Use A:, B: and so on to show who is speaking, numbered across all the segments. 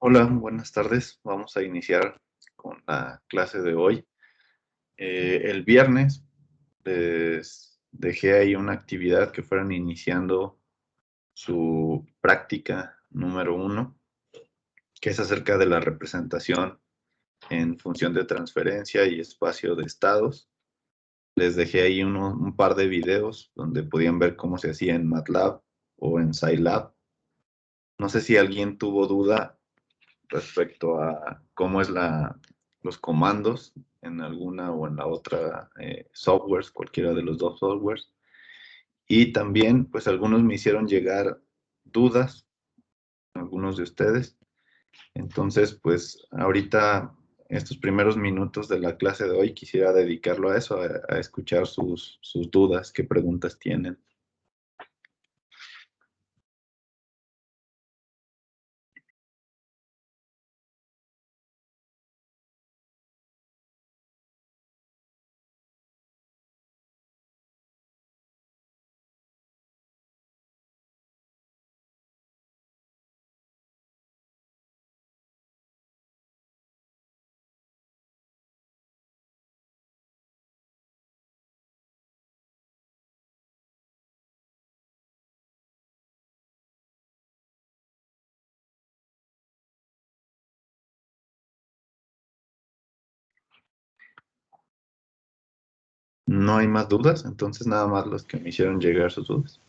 A: Hola, buenas tardes. Vamos a iniciar con la clase de hoy. El viernes les dejé ahí una actividad que fueran iniciando su práctica número 1, que es acerca de la representación en función de transferencia y espacio de estados. Les dejé ahí un par de videos donde podían ver cómo se hacía en MATLAB o en Scilab. No sé si alguien tuvo duda respecto a cómo es los comandos en alguna o en la otra softwares, cualquiera de los dos softwares. Y también, pues algunos me hicieron llegar dudas, algunos de ustedes. Entonces, pues ahorita, estos primeros minutos de la clase de hoy, quisiera dedicarlo a eso, a escuchar sus dudas, qué preguntas tienen. ¿No hay más dudas? Entonces nada más los que me hicieron llegar sus dudas.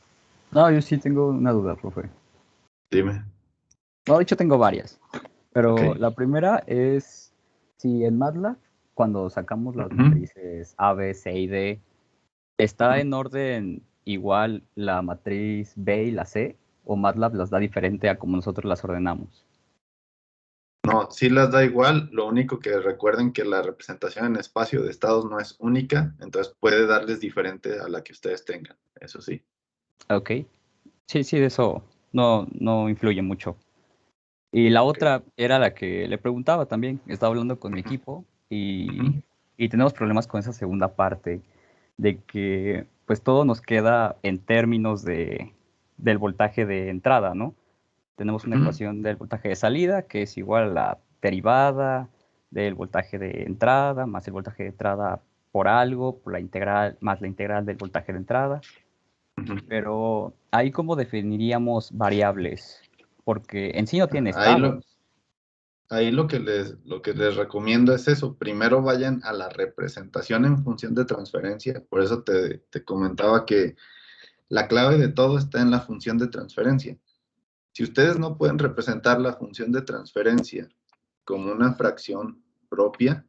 B: No, yo sí tengo una duda, profe.
A: Dime.
B: No, de hecho tengo varias.
A: Ok.
B: Pero la primera es si en MATLAB, cuando sacamos las
A: Ujú,
B: matrices A, B, C y D, ¿está
A: ujú.
B: en orden igual la matriz B y la C? ¿O MATLAB las da diferente a como nosotros las ordenamos?
A: No, sí las da igual, lo único que recuerden que la representación en espacio de estados no es única, entonces puede darles diferente a la que ustedes tengan, eso sí.
B: Ok. Sí, sí, de eso no influye mucho. Y la
A: Ok.
B: otra era la que le preguntaba también. Estaba hablando con mi
A: Ujú,
B: equipo
A: ujú,
B: y tenemos problemas con esa segunda parte de que pues todo nos queda en términos del voltaje de entrada, ¿no? Tenemos una
A: ujú,
B: ecuación del voltaje de salida que es igual a la derivada del voltaje de entrada más el voltaje de entrada por algo, por la integral, más la integral del voltaje de entrada.
A: ujú.
B: Pero ahí cómo definiríamos variables, porque en sí no tiene
A: Ahí lo,
B: estados.
A: ahí lo que les recomiendo es eso, primero vayan a la representación en función de transferencia, por eso te comentaba que la clave de todo está en la función de transferencia. Si ustedes no pueden representar la función de transferencia como una fracción propia,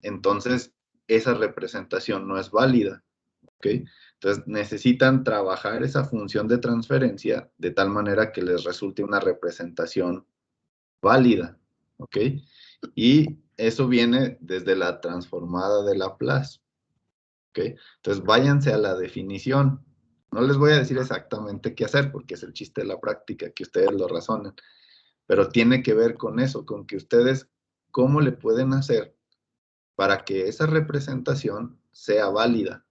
A: entonces esa representación no es válida, ¿ok? Entonces necesitan trabajar esa función de transferencia de tal manera que les resulte una representación válida, ¿ok? Y eso viene desde la transformada de Laplace, ¿ok? Entonces váyanse a la definición. No les voy a decir exactamente qué hacer porque es el chiste de la práctica, que ustedes lo razonen, pero tiene que ver con eso, con que ustedes, ¿cómo le pueden hacer para que esa representación sea válida?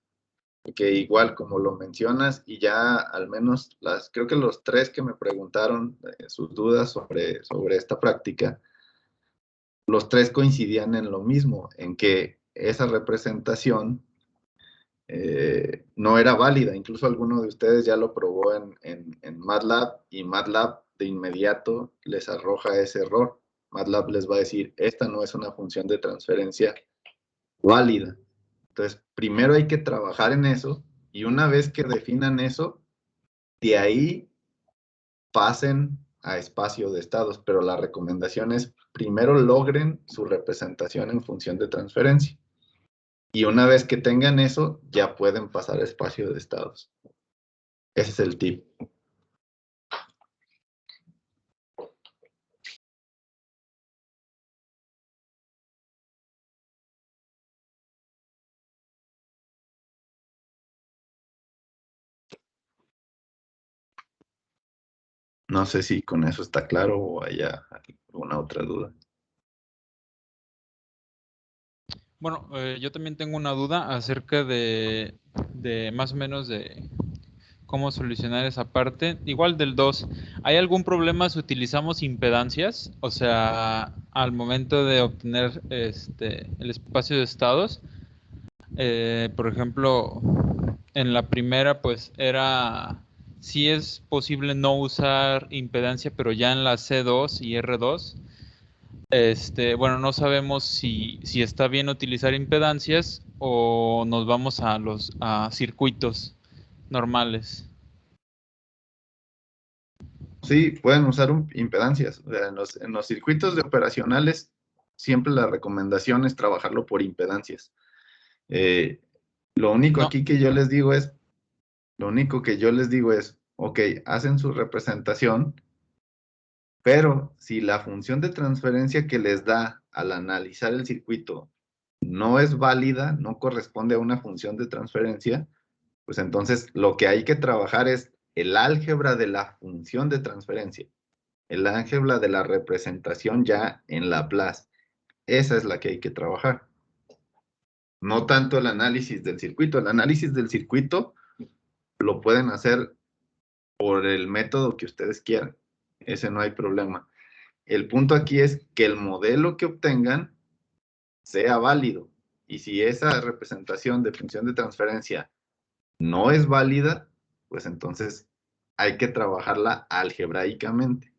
A: Que igual, como lo mencionas, y ya al menos creo que los tres que me preguntaron sus dudas sobre esta práctica, los tres coincidían en lo mismo, en que esa representación no era válida. Incluso alguno de ustedes ya lo probó en MATLAB y MATLAB de inmediato les arroja ese error. MATLAB les va a decir, esta no es una función de transferencia válida. Entonces, primero hay que trabajar en eso y una vez que definan eso, de ahí pasen a espacio de estados, pero la recomendación es primero logren su representación en función de transferencia. Y una vez que tengan eso, ya pueden pasar a espacio de estados. Ese es el tip. No sé si con eso está claro o haya alguna otra duda.
C: Bueno, yo también tengo una duda acerca de más o menos de cómo solucionar esa parte. Igual del 2, ¿hay algún problema si utilizamos impedancias? O sea, al momento de obtener el espacio de estados. Por ejemplo, en la primera, pues era, sí es posible no usar impedancia, pero ya en la C2 y R2, bueno, no sabemos si está bien utilizar impedancias o nos vamos a los circuitos normales.
A: Sí, pueden usar impedancias. O sea, en los circuitos de operacionales, siempre la recomendación es trabajarlo por impedancias. Lo único
C: No,
A: aquí que yo les digo es, ok, hacen su representación, pero si la función de transferencia que les da al analizar el circuito no es válida, no corresponde a una función de transferencia, pues entonces lo que hay que trabajar es el álgebra de la función de transferencia, el álgebra de la representación ya en Laplace. Esa es la que hay que trabajar. No tanto el análisis del circuito. El análisis del circuito lo pueden hacer por el método que ustedes quieran. Ese no hay problema. El punto aquí es que el modelo que obtengan sea válido. Y si esa representación de función de transferencia no es válida, pues entonces hay que trabajarla algebraicamente.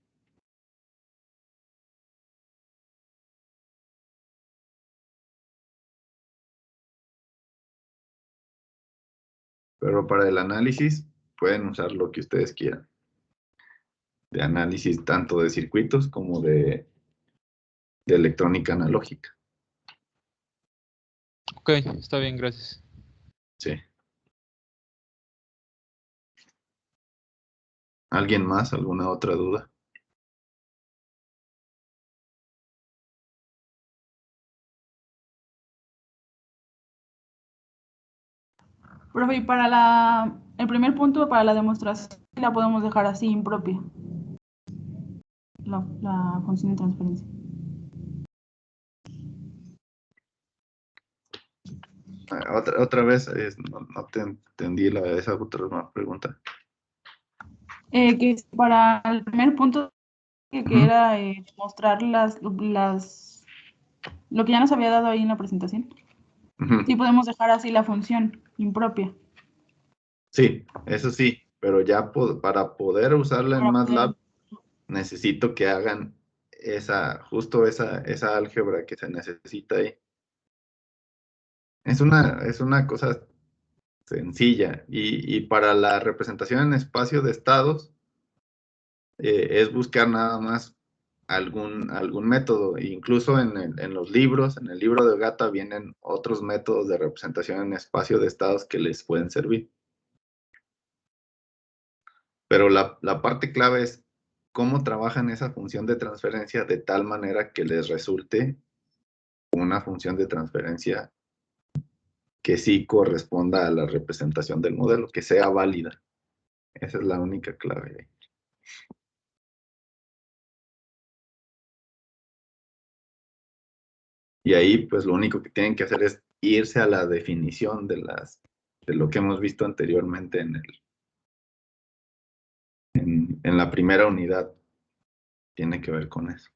A: Pero para el análisis pueden usar lo que ustedes quieran. De análisis tanto de circuitos como de electrónica analógica.
C: ok, está bien, gracias.
A: Sí. ¿Alguien más? ¿Alguna otra duda?
D: Profe, y el primer punto, para la demostración, la podemos dejar así, impropia. La función de transferencia.
A: Otra vez, no te entendí esa otra pregunta.
D: Que para el primer punto, que era mostrar lo que ya nos había dado ahí en la presentación. Sí, podemos dejar así la función impropia.
A: Sí, eso sí, pero ya para poder usarla en MATLAB, necesito que hagan justo esa álgebra que se necesita ahí. Es una cosa sencilla, y para la representación en espacio de estados, es buscar nada más algún método. Incluso en los libros, en el libro de Ogata, vienen otros métodos de representación en espacio de estados que les pueden servir. Pero la parte clave es cómo trabajan esa función de transferencia de tal manera que les resulte una función de transferencia que sí corresponda a la representación del modelo, que sea válida. Esa es la única clave. Y ahí, pues, lo único que tienen que hacer es irse a la definición de lo que hemos visto anteriormente en la primera unidad. Tiene que ver con eso.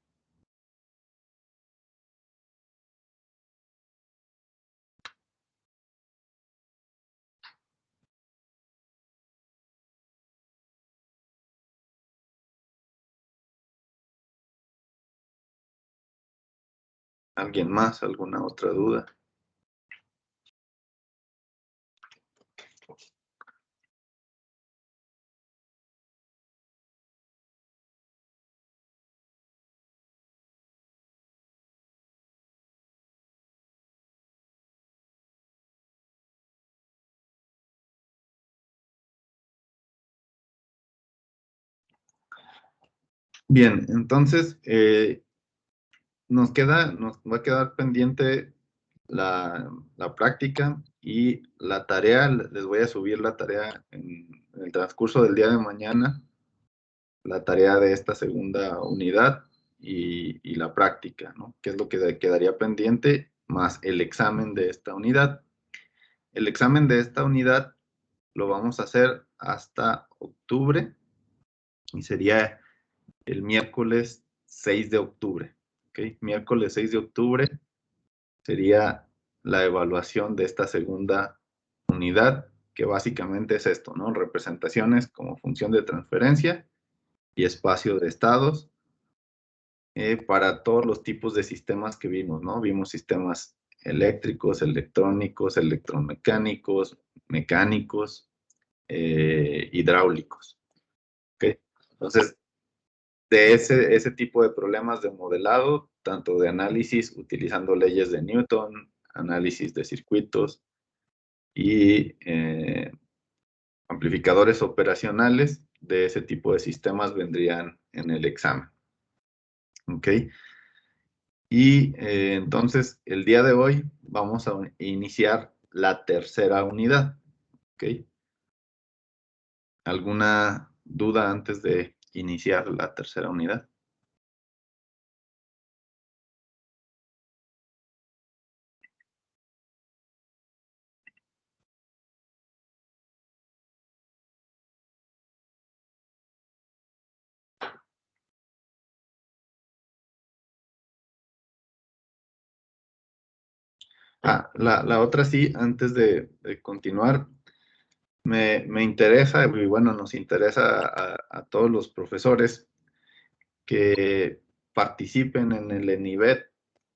A: ¿Alguien más? ¿Alguna otra duda? Bien, entonces nos va a quedar pendiente la práctica y la tarea. Les voy a subir la tarea en el transcurso del día de mañana, la tarea de esta segunda unidad y la práctica, ¿no? Que es lo que quedaría pendiente, más el examen de esta unidad. El examen de esta unidad lo vamos a hacer hasta octubre y sería el miércoles 6 de octubre. ¿Okay? Miércoles 6 de octubre sería la evaluación de esta segunda unidad, que básicamente es esto, ¿no? Representaciones como función de transferencia y espacio de estados para todos los tipos de sistemas que vimos, ¿no? Vimos sistemas eléctricos, electrónicos, electromecánicos, mecánicos, hidráulicos. ¿Okay? Entonces, de ese tipo de problemas de modelado, tanto de análisis utilizando leyes de Newton, análisis de circuitos y amplificadores operacionales, de ese tipo de sistemas vendrían en el examen. ¿Ok? Y entonces, el día de hoy vamos a iniciar la tercera unidad. ¿Ok? ¿Alguna duda antes de iniciar la tercera unidad? La otra sí, antes de continuar, me interesa, y bueno, nos interesa a todos los profesores que participen en el ENIVET.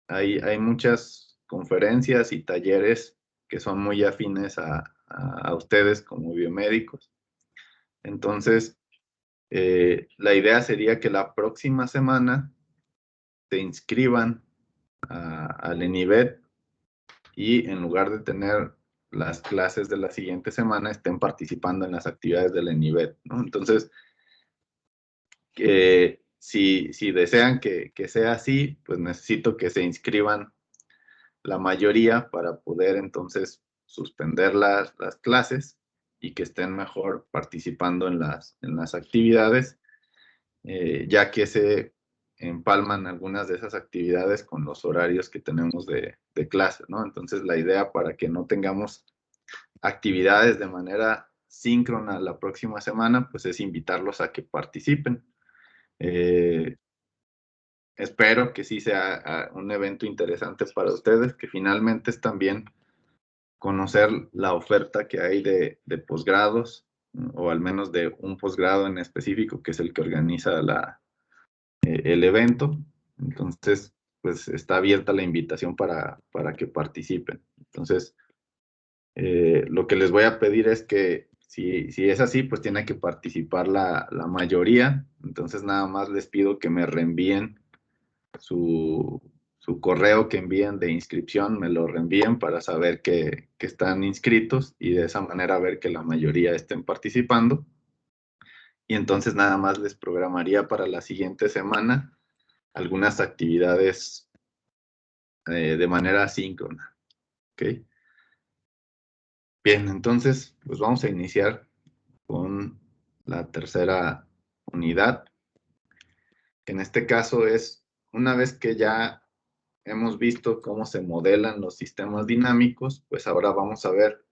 A: Hay muchas conferencias y talleres que son muy afines a ustedes como biomédicos. Entonces, la idea sería que la próxima semana se inscriban al ENIVET y en lugar de tener las clases de la siguiente semana, estén participando en las actividades del ENIVET, ¿no? Entonces, si desean que sea así, pues necesito que se inscriban la mayoría para poder entonces suspender las clases y que estén mejor participando en las actividades, ya que se empalman algunas de esas actividades con los horarios que tenemos de clase, ¿no? Entonces, la idea para que no tengamos actividades de manera síncrona la próxima semana, pues es invitarlos a que participen. Espero que sí sea un evento interesante para ustedes, que finalmente es también conocer la oferta que hay de posgrados, o al menos de un posgrado en específico, que es el que organiza el evento. Entonces, pues está abierta la invitación para que participen. Entonces, lo que les voy a pedir es que si es así, pues tiene que participar la mayoría. Entonces, nada más les pido que me reenvíen su correo que envíen de inscripción, me lo reenvíen para saber que están inscritos y de esa manera ver que la mayoría estén participando. Y entonces nada más les programaría para la siguiente semana algunas actividades de manera asíncrona. ¿Ok? Bien, entonces pues vamos a iniciar con la tercera unidad, que en este caso es una vez que ya hemos visto cómo se modelan los sistemas dinámicos, pues ahora vamos a ver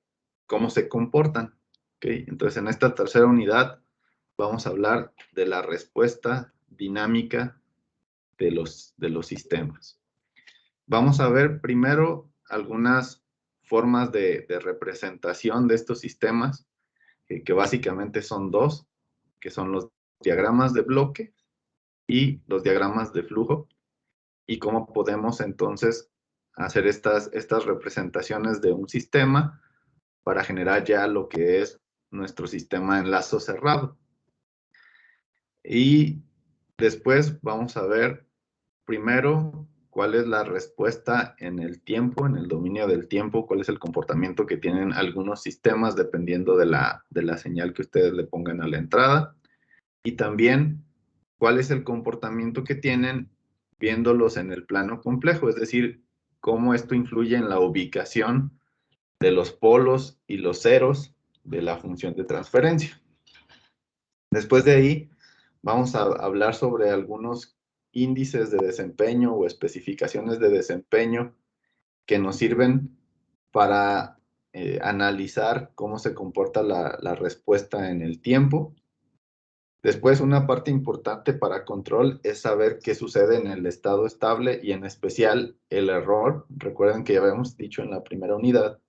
A: cómo se comportan. ¿Okay? Entonces, en esta tercera unidad vamos a hablar de la respuesta dinámica de los sistemas. Vamos a ver primero algunas formas de representación de estos sistemas, que básicamente son dos, que son los diagramas de bloque y los diagramas de flujo, y cómo podemos entonces hacer estas representaciones de un sistema para generar ya lo que es nuestro sistema de enlazo cerrado. Y después vamos a ver primero cuál es la respuesta en el tiempo, en el dominio del tiempo, cuál es el comportamiento que tienen algunos sistemas dependiendo de la señal que ustedes le pongan a la entrada. Y también cuál es el comportamiento que tienen viéndolos en el plano complejo, es decir, cómo esto influye en la ubicación de los polos y los ceros de la función de transferencia. Después de ahí, vamos a hablar sobre algunos índices de desempeño o especificaciones de desempeño que nos sirven para analizar cómo se comporta la respuesta en el tiempo. Después, una parte importante para control es saber qué sucede en el estado estable y en especial el error. Recuerden que ya habíamos dicho en la primera unidad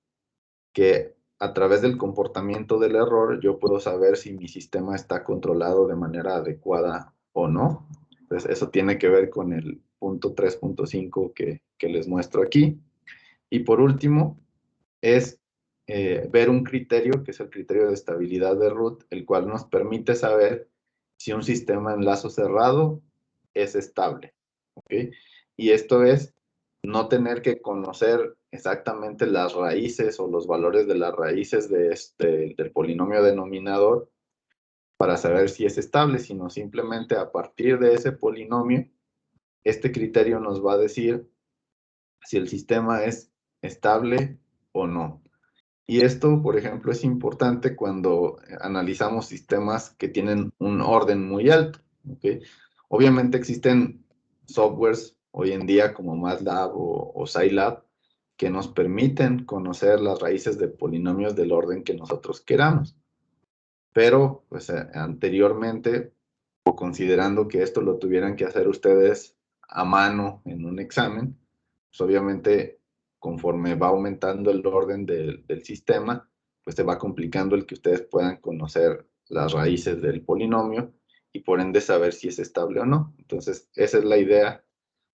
A: que a través del comportamiento del error yo puedo saber si mi sistema está controlado de manera adecuada o no. Entonces, eso tiene que ver con el punto 3.5 que les muestro aquí. Y por último, es ver un criterio, que es el criterio de estabilidad de root, el cual nos permite saber si un sistema en lazo cerrado es estable. ¿Ok? Y esto es no tener que conocer exactamente las raíces o los valores de las raíces del polinomio denominador para saber si es estable, sino simplemente a partir de ese polinomio, este criterio nos va a decir si el sistema es estable o no. Y esto, por ejemplo, es importante cuando analizamos sistemas que tienen un orden muy alto. ¿Okay? Obviamente existen softwares hoy en día como MATLAB o Scilab que nos permiten conocer las raíces de polinomios del orden que nosotros queramos. Pero, pues, anteriormente, o considerando que esto lo tuvieran que hacer ustedes a mano en un examen, pues obviamente conforme va aumentando el orden del sistema, pues se va complicando el que ustedes puedan conocer las raíces del polinomio y por ende saber si es estable o no. Entonces, esa es la idea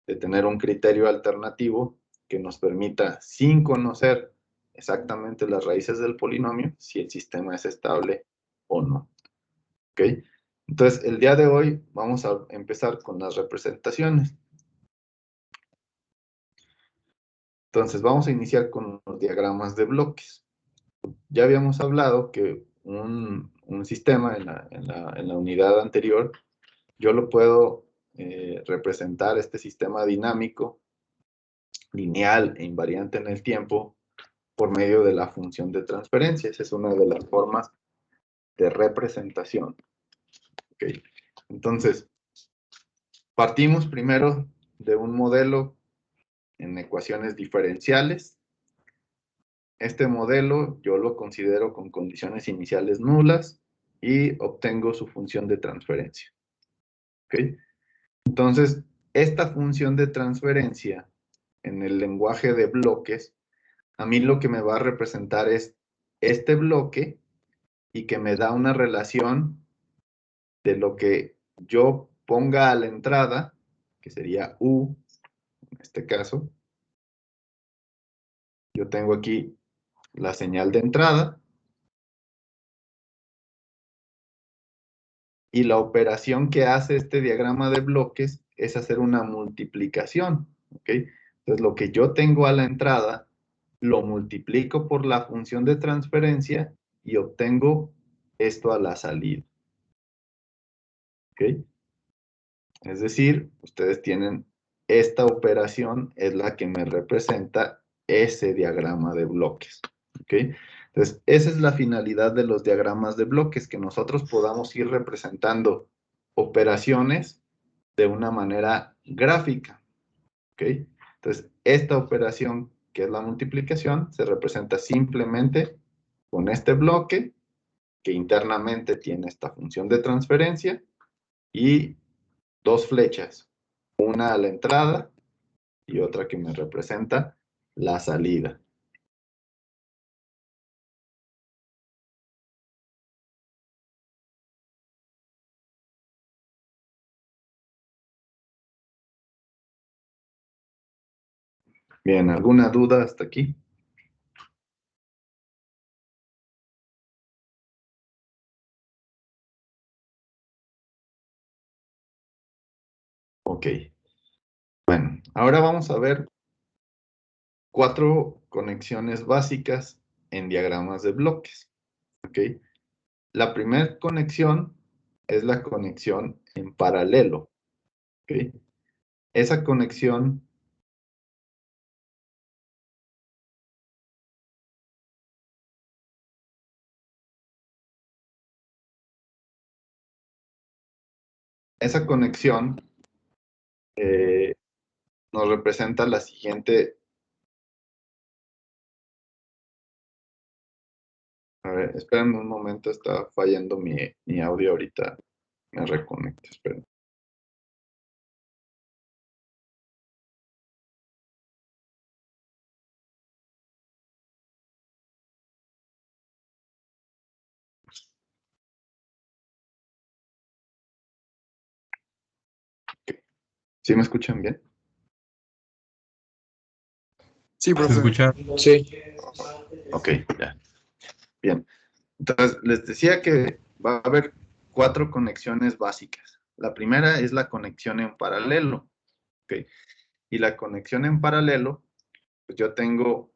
A: de tener un criterio alternativo que nos permita, sin conocer exactamente las raíces del polinomio, si el sistema es estable o no. ¿Ok? Entonces, el día de hoy vamos a empezar con las representaciones. Entonces, vamos a iniciar con los diagramas de bloques. Ya habíamos hablado que un sistema en la unidad anterior, yo lo puedo representar, este sistema dinámico, lineal e invariante en el tiempo, por medio de la función de transferencia. Esa es una de las formas de representación. ¿Okay? Entonces, partimos primero de un modelo en ecuaciones diferenciales. Este modelo yo lo considero con condiciones iniciales nulas y obtengo su función de transferencia. ¿Okay? Entonces, esta función de transferencia en el lenguaje de bloques, a mí lo que me va a representar es este bloque y que me da una relación de lo que yo ponga a la entrada, que sería U, en este caso. Yo tengo aquí la señal de entrada y la operación que hace este diagrama de bloques es hacer una multiplicación. ¿Ok? Entonces, lo que yo tengo a la entrada lo multiplico por la función de transferencia y obtengo esto a la salida. ¿Ok? Es decir, ustedes tienen esta operación, es la que me representa ese diagrama de bloques. ¿Ok? Entonces, esa es la finalidad de los diagramas de bloques, que nosotros podamos ir representando operaciones de una manera gráfica. ¿Ok? Entonces, esta operación, que es la multiplicación, se representa simplemente con este bloque, que internamente tiene esta función de transferencia, y dos flechas, una a la entrada y otra que me representa la salida. Bien, ¿alguna duda hasta aquí? Ok. Bueno, ahora vamos a ver 4 conexiones básicas en diagramas de bloques. ¿Ok? La primera conexión es la conexión en paralelo. ¿Ok? Esa conexión eh, nos representa la siguiente A ver, esperen un momento, está fallando mi audio ahorita. Me reconecto, esperen. ¿Sí me escuchan bien?
E: Sí,
F: ¿Se
E: profe.
F: escucha?
E: Sí.
A: Ok, ya. Bien. Entonces, les decía que va a haber 4 conexiones básicas. La primera es la conexión en paralelo. ¿Ok? Y la conexión en paralelo, pues yo tengo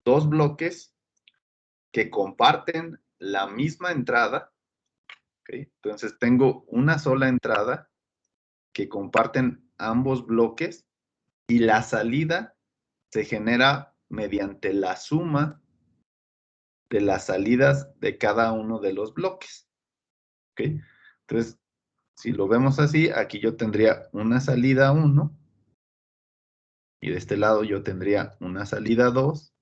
A: 2 bloques que comparten la misma entrada. ¿Ok? Entonces, tengo una sola entrada que comparten ambos bloques y la salida se genera mediante la suma de las salidas de cada uno de los bloques. ¿Ok? Entonces, si lo vemos así, aquí yo tendría una salida 1 y de este lado yo tendría una salida 2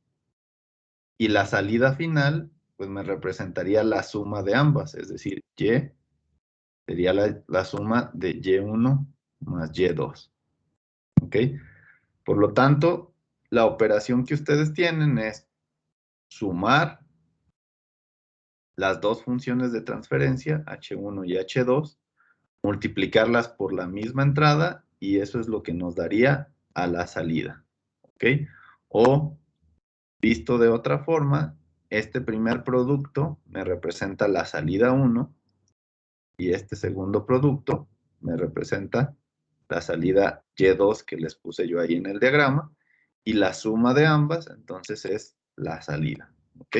A: y la salida final pues me representaría la suma de ambas, es decir, Y sería la suma de Y1 más Y2. ¿Ok? Por lo tanto, la operación que ustedes tienen es sumar las dos funciones de transferencia, H1 y H2, multiplicarlas por la misma entrada y eso es lo que nos daría a la salida. ¿Ok? O, visto de otra forma, este primer producto me representa la salida 1 y este segundo producto me representa la salida Y2 que les puse yo ahí en el diagrama y la suma de ambas entonces es la salida. ¿Ok?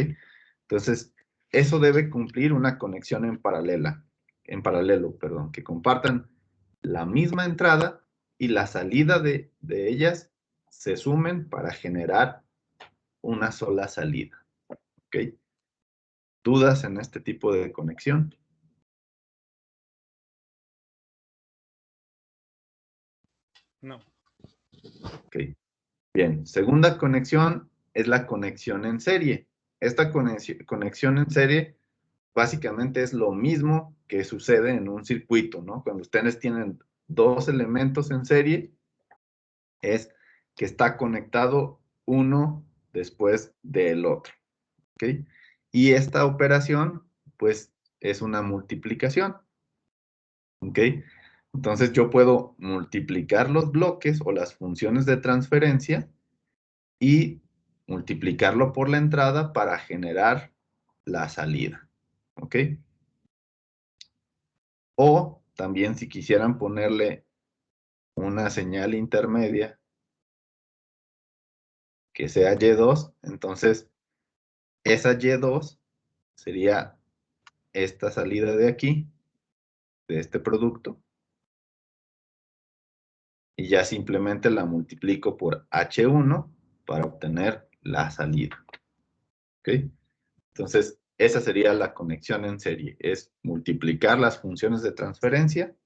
A: Entonces, eso debe cumplir una conexión en paralelo, perdón, que compartan la misma entrada y la salida de ellas se sumen para generar una sola salida. ¿Ok? ¿Dudas en este tipo de conexión?
E: No.
A: Ok. Bien, segunda conexión es la conexión en serie. Esta conexión en serie básicamente es lo mismo que sucede en un circuito, ¿no? Cuando ustedes tienen dos elementos en serie, es que está conectado uno después del otro, ¿ok? Y esta operación, pues, es una multiplicación, ¿ok? Entonces yo puedo multiplicar los bloques o las funciones de transferencia y multiplicarlo por la entrada para generar la salida, ¿ok? O también si quisieran ponerle una señal intermedia que sea Y2, entonces esa Y2 sería esta salida de aquí, de este producto, y ya simplemente la multiplico por H1 para obtener la salida. ¿Ok? Entonces, esa sería la conexión en serie, es multiplicar las funciones de transferencia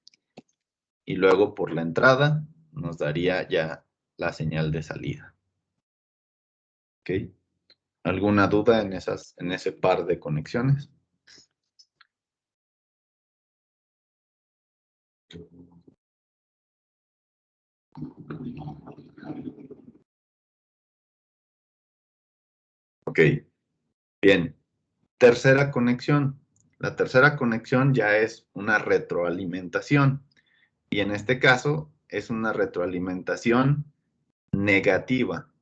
A: y luego por la entrada nos daría ya la señal de salida. ¿Ok? ¿Alguna duda en ese par de conexiones? Ok, bien. Tercera conexión. La tercera conexión ya es una retroalimentación y en este caso es una retroalimentación negativa.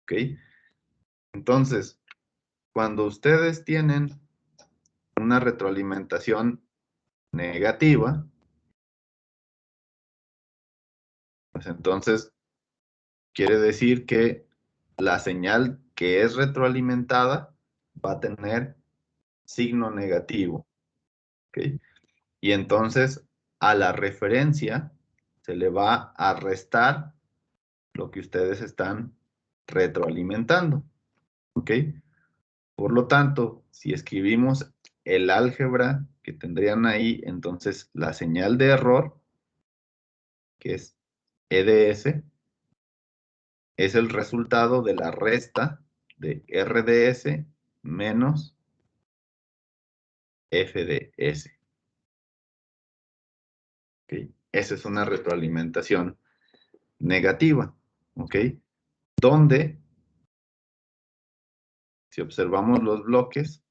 A: ¿Ok? Entonces, cuando ustedes tienen una retroalimentación negativa, pues entonces quiere decir que la señal que es retroalimentada va a tener signo negativo. ¿Ok? Y entonces a la referencia se le va a restar lo que ustedes están retroalimentando. ¿Ok? Por lo tanto, si escribimos el álgebra que tendrían ahí, entonces la señal de error, que es EDS, es el resultado de la resta de RDS menos f de s. ¿Okay? Esa es una retroalimentación negativa. ¿Ok? Donde, si observamos los bloques,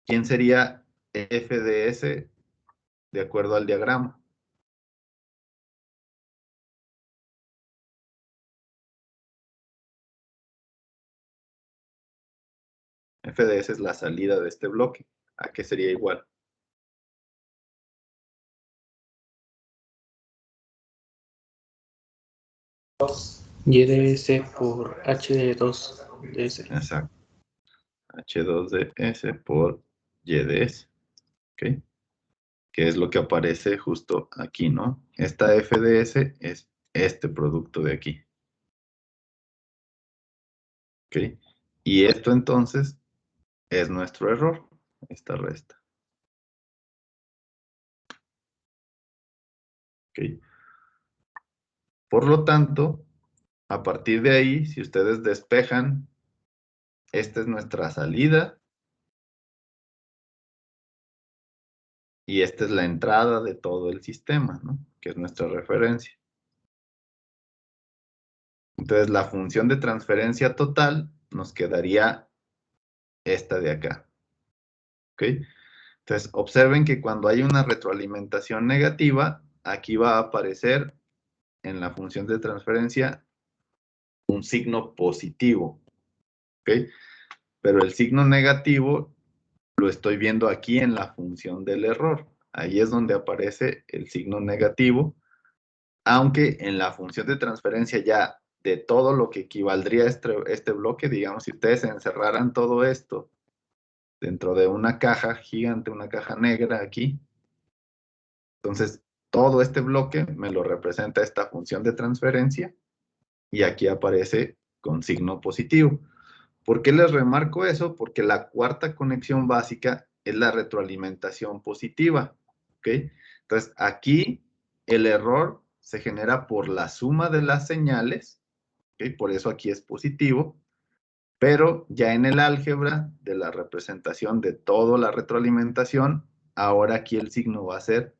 A: ¿quién sería f de s de acuerdo al diagrama? F de S es la salida de este bloque. ¿A qué sería igual?
F: Y de S por H de 2 de S.
A: Exacto. H2 de S por Y de S. ¿Ok? Que es lo que aparece justo aquí, ¿no? Esta F de S es este producto de aquí. ¿Ok? Y esto entonces es nuestro error, esta resta. ¿Ok? Por lo tanto, a partir de ahí, si ustedes despejan, esta es nuestra salida y esta es la entrada de todo el sistema, ¿no? Que es nuestra referencia. Entonces, la función de transferencia total nos quedaría esta de acá. ¿Ok? Entonces, observen que cuando hay una retroalimentación negativa, aquí va a aparecer en la función de transferencia un signo positivo. ¿Ok? Pero el signo negativo lo estoy viendo aquí en la función del error. Ahí es donde aparece el signo negativo, aunque en la función de transferencia ya de todo lo que equivaldría a este bloque, digamos, si ustedes encerraran todo esto dentro de una caja gigante, una caja negra aquí, entonces todo este bloque me lo representa esta función de transferencia y aquí aparece con signo positivo. ¿Por qué les remarco eso? Porque la cuarta conexión básica es la retroalimentación positiva. ¿Ok? Entonces, aquí el error se genera por la suma de las señales. ¿Ok? Por eso aquí es positivo. Pero ya en el álgebra de la representación de toda la retroalimentación, ahora aquí el signo va a ser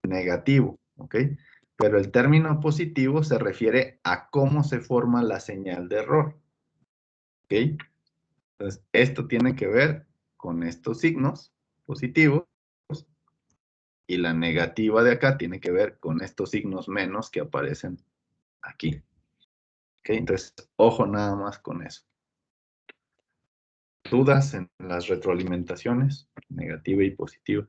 A: negativo. ¿Ok? Pero el término positivo se refiere a cómo se forma la señal de error. ¿Ok? Entonces, esto tiene que ver con estos signos positivos y la negativa de acá tiene que ver con estos signos menos que aparecen aquí. ¿Ok? Entonces, ojo nada más con eso. ¿Dudas en las retroalimentaciones, negativa y positiva?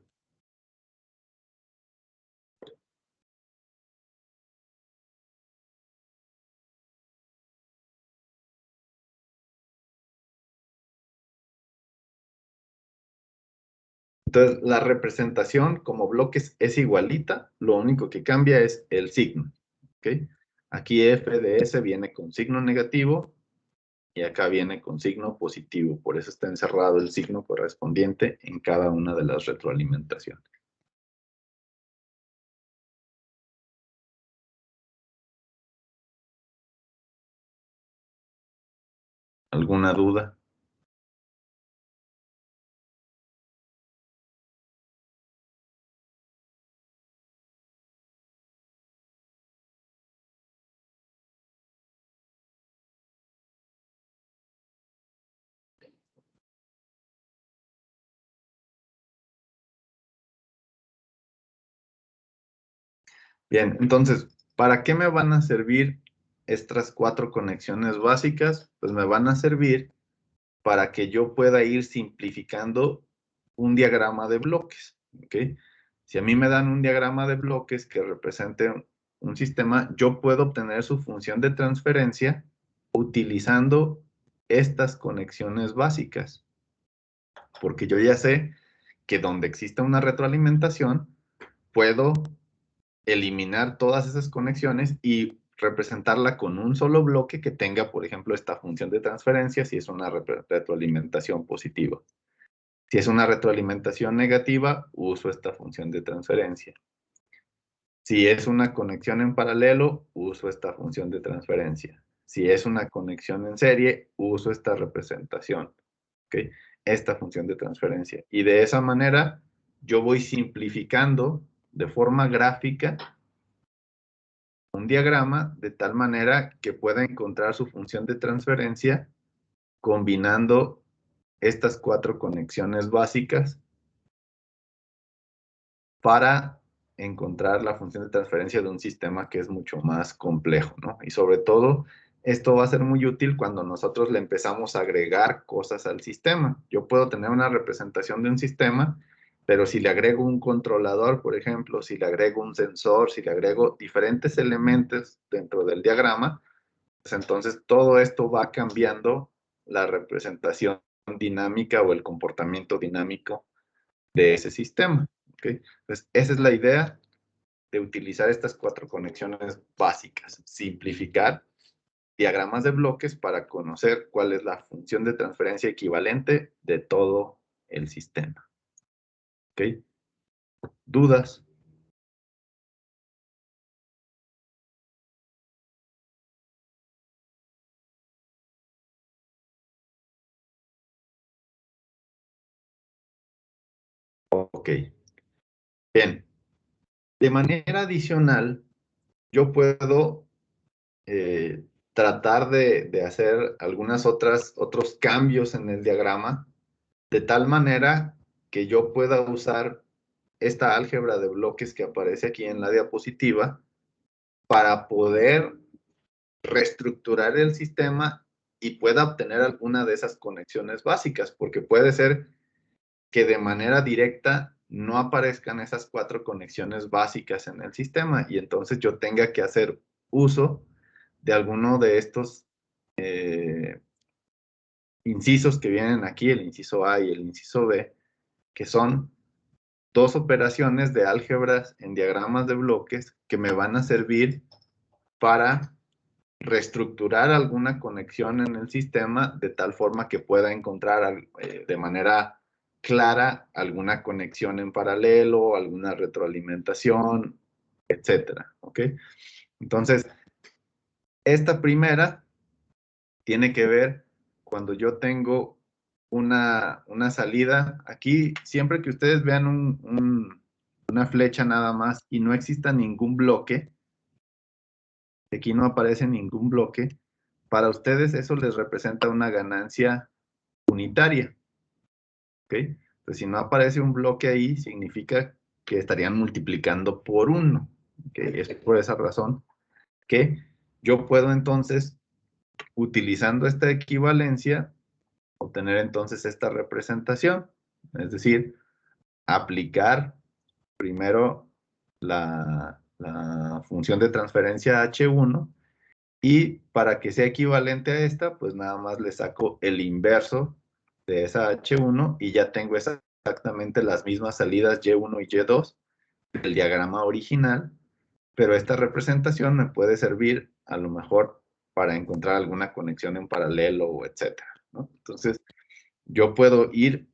A: Entonces, la representación como bloques es igualita, lo único que cambia es el signo. ¿Ok? Aquí f de s viene con signo negativo y acá viene con signo positivo, por eso está encerrado el signo correspondiente en cada una de las retroalimentaciones. ¿Alguna duda? Bien, entonces, ¿para qué me van a servir estas 4 conexiones básicas? Pues me van a servir para que yo pueda ir simplificando un diagrama de bloques. ¿Ok? Si a mí me dan un diagrama de bloques que represente un sistema, yo puedo obtener su función de transferencia utilizando estas conexiones básicas. Porque yo ya sé que donde exista una retroalimentación, puedo eliminar todas esas conexiones y representarla con un solo bloque que tenga, por ejemplo, esta función de transferencia si es una retroalimentación positiva. Si es una retroalimentación negativa, uso esta función de transferencia. Si es una conexión en paralelo, uso esta función de transferencia. Si es una conexión en serie, uso esta representación. ¿Okay? esta función de transferencia. Y de esa manera yo voy simplificando de forma gráfica un diagrama de tal manera que pueda encontrar su función de transferencia combinando estas 4 conexiones básicas para encontrar la función de transferencia de un sistema que es mucho más complejo, ¿no? Y sobre todo, esto va a ser muy útil cuando nosotros le empezamos a agregar cosas al sistema. Yo puedo tener una representación de un sistema, pero si le agrego un controlador, por ejemplo, si le agrego un sensor, si le agrego diferentes elementos dentro del diagrama, pues entonces todo esto va cambiando la representación dinámica o el comportamiento dinámico de ese sistema. ¿Okay? Entonces, esa es la idea de utilizar estas 4 conexiones básicas. Simplificar diagramas de bloques para conocer cuál es la función de transferencia equivalente de todo el sistema. ¿Ok? ¿Dudas? Ok. Bien. De manera adicional, yo puedo tratar de hacer otros cambios en el diagrama de tal manera que yo pueda usar esta álgebra de bloques que aparece aquí en la diapositiva para poder reestructurar el sistema y pueda obtener alguna de esas conexiones básicas, porque puede ser que de manera directa no aparezcan esas 4 conexiones básicas en el sistema y entonces yo tenga que hacer uso de alguno de estos incisos que vienen aquí, el inciso A y el inciso B, que son 2 operaciones de álgebras en diagramas de bloques que me van a servir para reestructurar alguna conexión en el sistema de tal forma que pueda encontrar de manera clara alguna conexión en paralelo, alguna retroalimentación, etcétera. ¿Ok? Entonces, esta primera tiene que ver cuando yo tengo una salida. Aquí, siempre que ustedes vean una flecha nada más y no exista ningún bloque, aquí no aparece ningún bloque, para ustedes eso les representa una ganancia unitaria. ¿Ok? Entonces, si no aparece un bloque ahí, significa que estarían multiplicando por 1. ¿Ok? Es por esa razón que yo puedo entonces, utilizando esta equivalencia, obtener entonces esta representación. Es decir, aplicar primero la función de transferencia H1 y para que sea equivalente a esta, pues nada más le saco el inverso de esa H1 y ya tengo exactamente las mismas salidas Y1 y Y2 del diagrama original, pero esta representación me puede servir a lo mejor para encontrar alguna conexión en paralelo o etcétera, ¿no? Entonces, yo puedo ir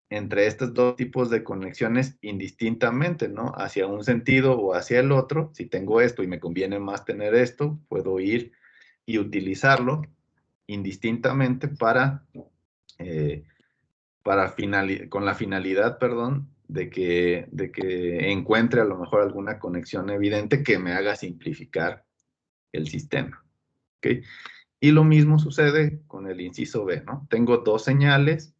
A: entre estos 2 tipos de conexiones indistintamente, ¿no? Hacia un sentido o hacia el otro. Si tengo esto y me conviene más tener esto, puedo ir y utilizarlo indistintamente con la finalidad, perdón, de que encuentre a lo mejor alguna conexión evidente que me haga simplificar el sistema. ¿Ok? Y lo mismo sucede con el inciso B, ¿no? Tengo 2 señales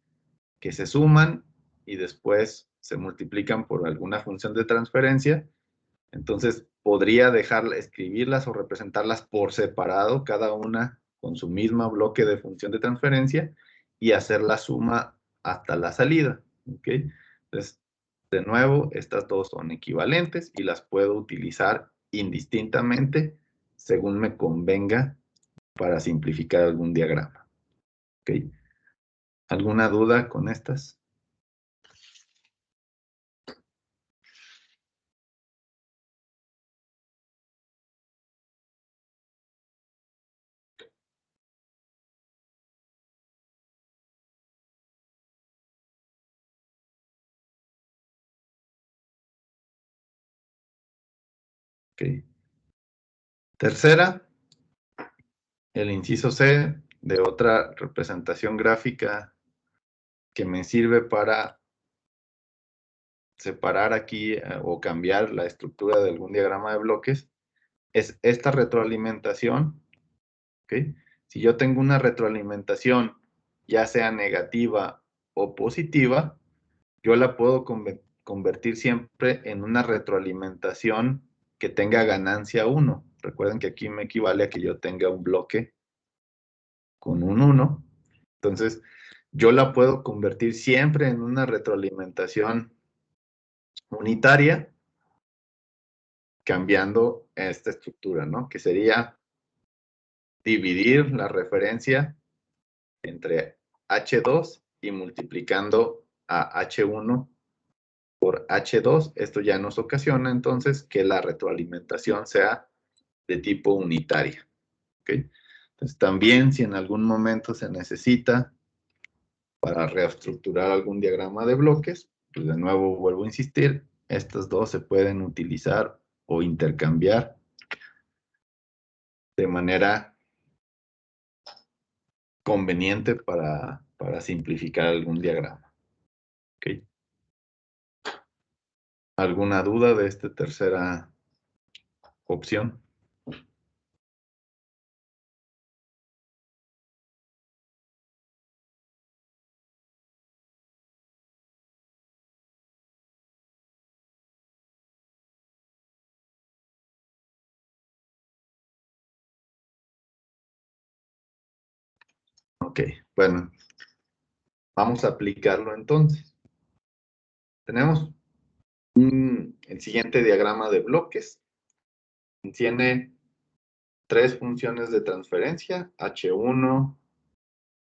A: que se suman y después se multiplican por alguna función de transferencia. Entonces, podría escribirlas o representarlas por separado, cada una con su mismo bloque de función de transferencia y hacer la suma hasta la salida. ¿Ok? Entonces, de nuevo, estas 2 son equivalentes y las puedo utilizar indistintamente según me convenga para simplificar algún diagrama. ¿Ok? ¿Alguna duda con estas? Ok. Tercera, el inciso C de otra representación gráfica que me sirve para separar aquí o cambiar la estructura de algún diagrama de bloques es esta retroalimentación. ¿Okay? Si yo tengo una retroalimentación, ya sea negativa o positiva, yo la puedo convertir siempre en una retroalimentación que tenga ganancia 1. Recuerden que aquí me equivale a que yo tenga un bloque con un 1. Entonces, yo la puedo convertir siempre en una retroalimentación unitaria, cambiando esta estructura, ¿no? Que sería dividir la referencia entre H2 y multiplicando a H1 por H2. Esto ya nos ocasiona entonces que la retroalimentación sea de tipo unitaria. ¿Okay? Entonces también si en algún momento se necesita para reestructurar algún diagrama de bloques, pues de nuevo vuelvo a insistir, estos dos se pueden utilizar o intercambiar de manera conveniente para simplificar algún diagrama. ¿Okay? ¿Alguna duda de esta tercera opción? Ok, bueno, vamos a aplicarlo entonces. Tenemos el siguiente diagrama de bloques. Tiene tres funciones de transferencia, H1,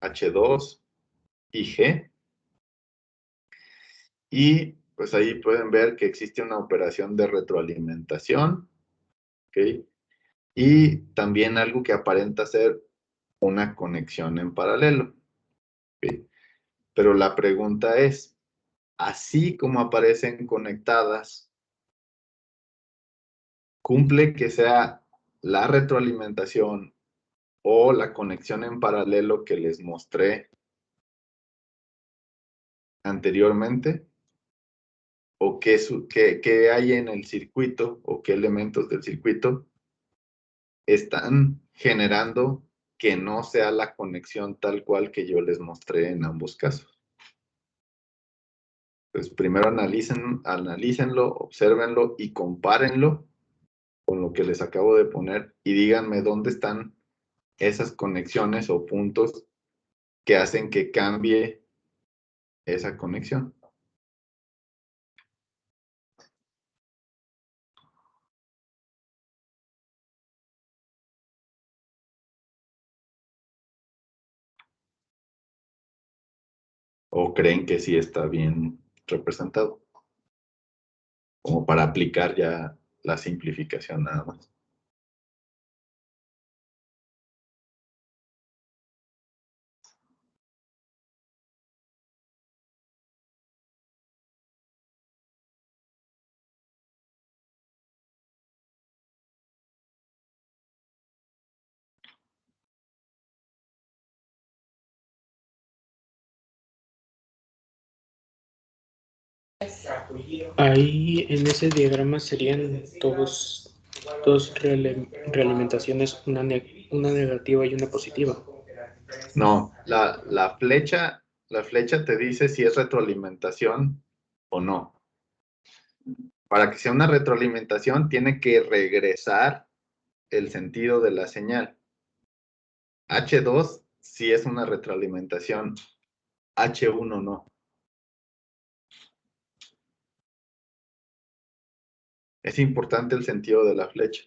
A: H2 y G. Y pues ahí pueden ver que existe una operación de retroalimentación. ¿Okay? Y también algo que aparenta ser una conexión en paralelo. ¿Okay? Pero la pregunta es, así como aparecen conectadas, ¿cumple que sea la retroalimentación o la conexión en paralelo que les mostré anteriormente? ¿O qué hay en el circuito o qué elementos del circuito están generando que no sea la conexión tal cual que yo les mostré en ambos casos? Pues primero analícenlo, obsérvenlo y compárenlo con lo que les acabo de poner y díganme dónde están esas conexiones o puntos que hacen que cambie esa conexión. ¿O creen que sí está bien representado? Como para aplicar ya la simplificación nada más.
F: Ahí en ese diagrama serían dos realimentaciones, una negativa y una positiva.
A: No, la flecha te dice si es retroalimentación o no. Para que sea una retroalimentación, tiene que regresar el sentido de la señal. H2 sí es una retroalimentación, H1 no. Es importante el sentido de la flecha.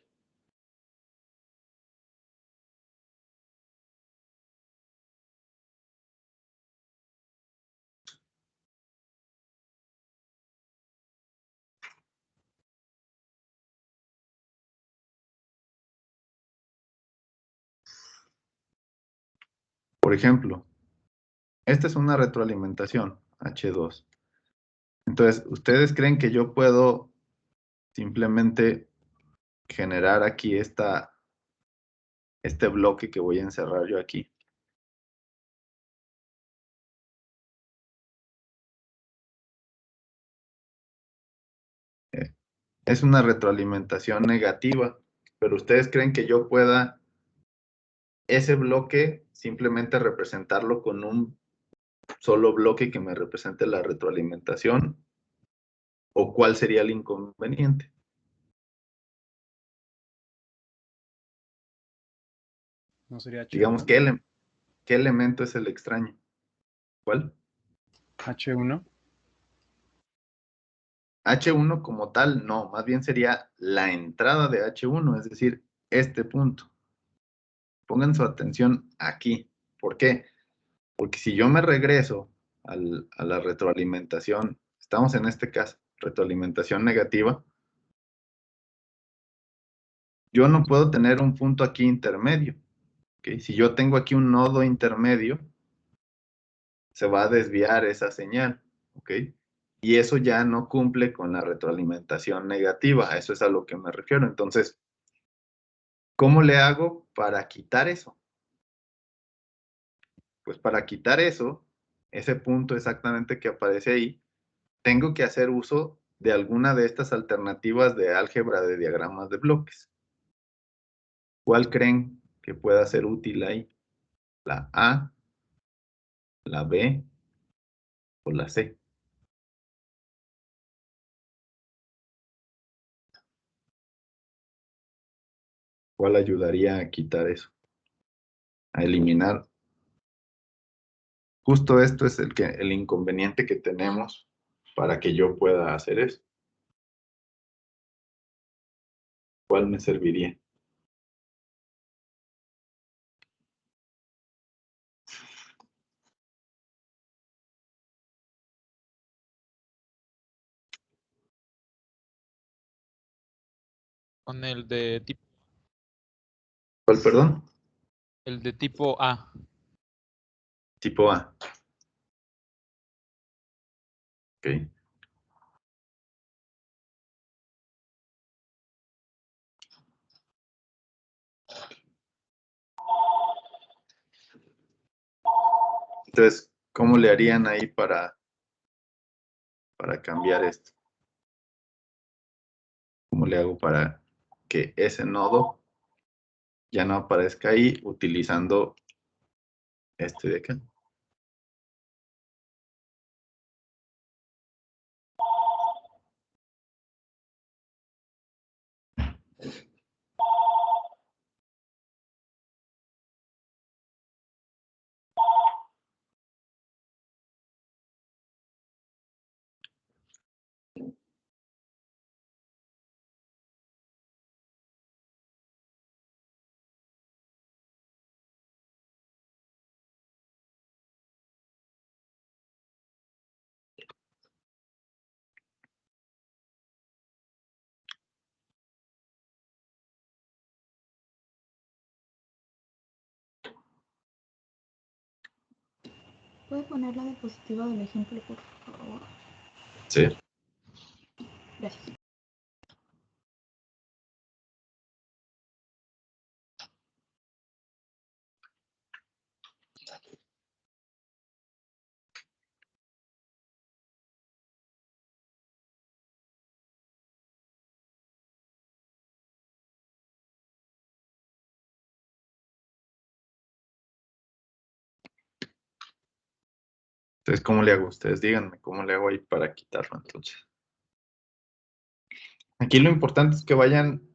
A: Por ejemplo, esta es una retroalimentación, H2. Entonces, ¿ustedes creen que yo puedo simplemente generar aquí este bloque que voy a encerrar yo aquí? Es una retroalimentación negativa, pero ¿ustedes creen que yo pueda ese bloque simplemente representarlo con un solo bloque que me represente la retroalimentación? ¿O cuál sería el inconveniente?
E: No sería H1.
A: Digamos, ¿qué elemento es el extraño? ¿Cuál?
E: H1.
A: H1 como tal, no, más bien sería la entrada de H1, es decir, este punto. Pongan su atención aquí. ¿Por qué? Porque si yo me regreso a la retroalimentación, estamos en este caso, retroalimentación negativa, yo no puedo tener un punto aquí intermedio. ¿Ok? Si yo tengo aquí un nodo intermedio, se va a desviar esa señal. ¿Ok? Y eso ya no cumple con la retroalimentación negativa. A eso es a lo que me refiero. Entonces, ¿cómo le hago para quitar eso? Pues para quitar eso, ese punto exactamente que aparece ahí, tengo que hacer uso de alguna de estas alternativas de álgebra de diagramas de bloques. ¿Cuál creen que pueda ser útil ahí? ¿La A, la B o la C? ¿Cuál ayudaría a quitar eso? A eliminar. Justo esto es el inconveniente que tenemos para que yo pueda hacer eso. ¿Cuál me serviría?
C: Con
A: ¿Cuál, perdón?
C: el de tipo A.
A: Tipo A. Ok. Entonces, ¿cómo le harían ahí para cambiar esto? ¿Cómo le hago para que ese nodo ya no aparezca ahí utilizando este de acá?
G: ¿Puede poner la diapositiva del ejemplo, por favor?
A: Sí.
G: Gracias.
A: Entonces, ¿cómo le hago? Ustedes díganme, ¿cómo le hago ahí para quitarlo entonces? Aquí lo importante es que vayan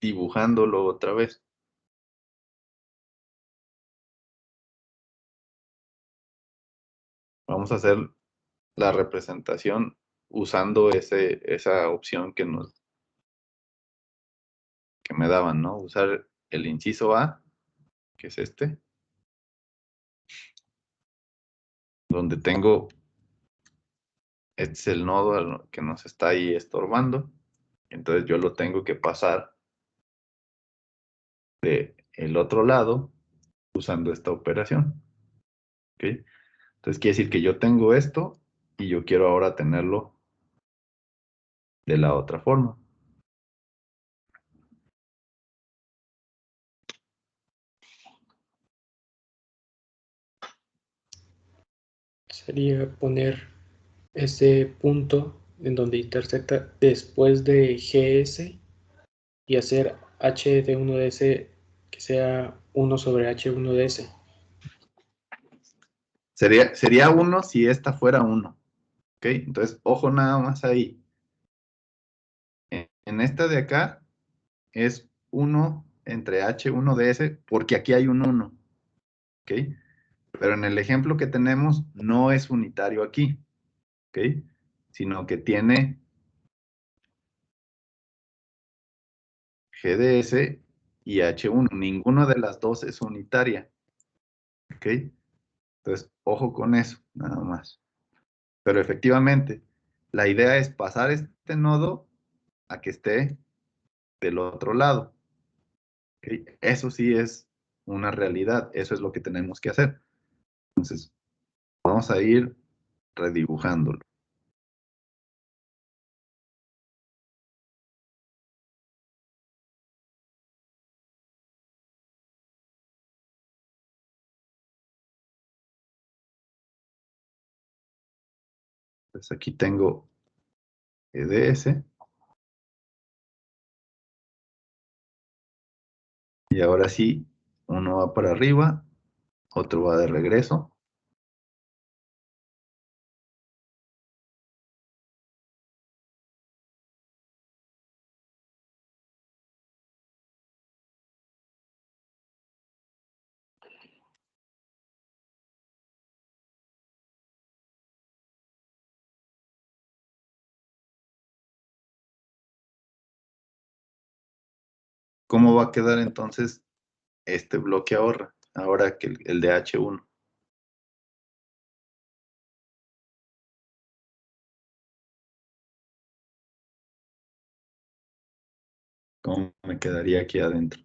A: dibujándolo otra vez. Vamos a hacer la representación usando esa opción que me daban, ¿no? Usar el inciso A, que es este, donde tengo, este es el nodo que nos está ahí estorbando. Entonces yo lo tengo que pasar del otro lado usando esta operación. ¿Ok? Entonces quiere decir que yo tengo esto y yo quiero ahora tenerlo de la otra forma.
F: Sería poner ese punto en donde intersecta después de GS y hacer H de 1 de S que sea 1 sobre H1 de S.
A: Sería 1 si esta fuera 1. ¿Ok? Entonces, ojo nada más ahí. En esta de acá es 1 entre H1 de S porque aquí hay un 1. ¿Ok? Pero en el ejemplo que tenemos no es unitario aquí. ¿Ok? Sino que tiene G de S y H1. Ninguna de las dos es unitaria. ¿Ok? Entonces, ojo con eso, nada más. Pero efectivamente, la idea es pasar este nodo a que esté del otro lado. ¿Ok? Eso sí es una realidad, eso es lo que tenemos que hacer. Entonces, vamos a ir redibujándolo. Entonces aquí tengo EDS. Y ahora sí, uno va para arriba, otro va de regreso. ¿Cómo va a quedar entonces este bloque ahora que el de H1? ¿Cómo me quedaría aquí adentro?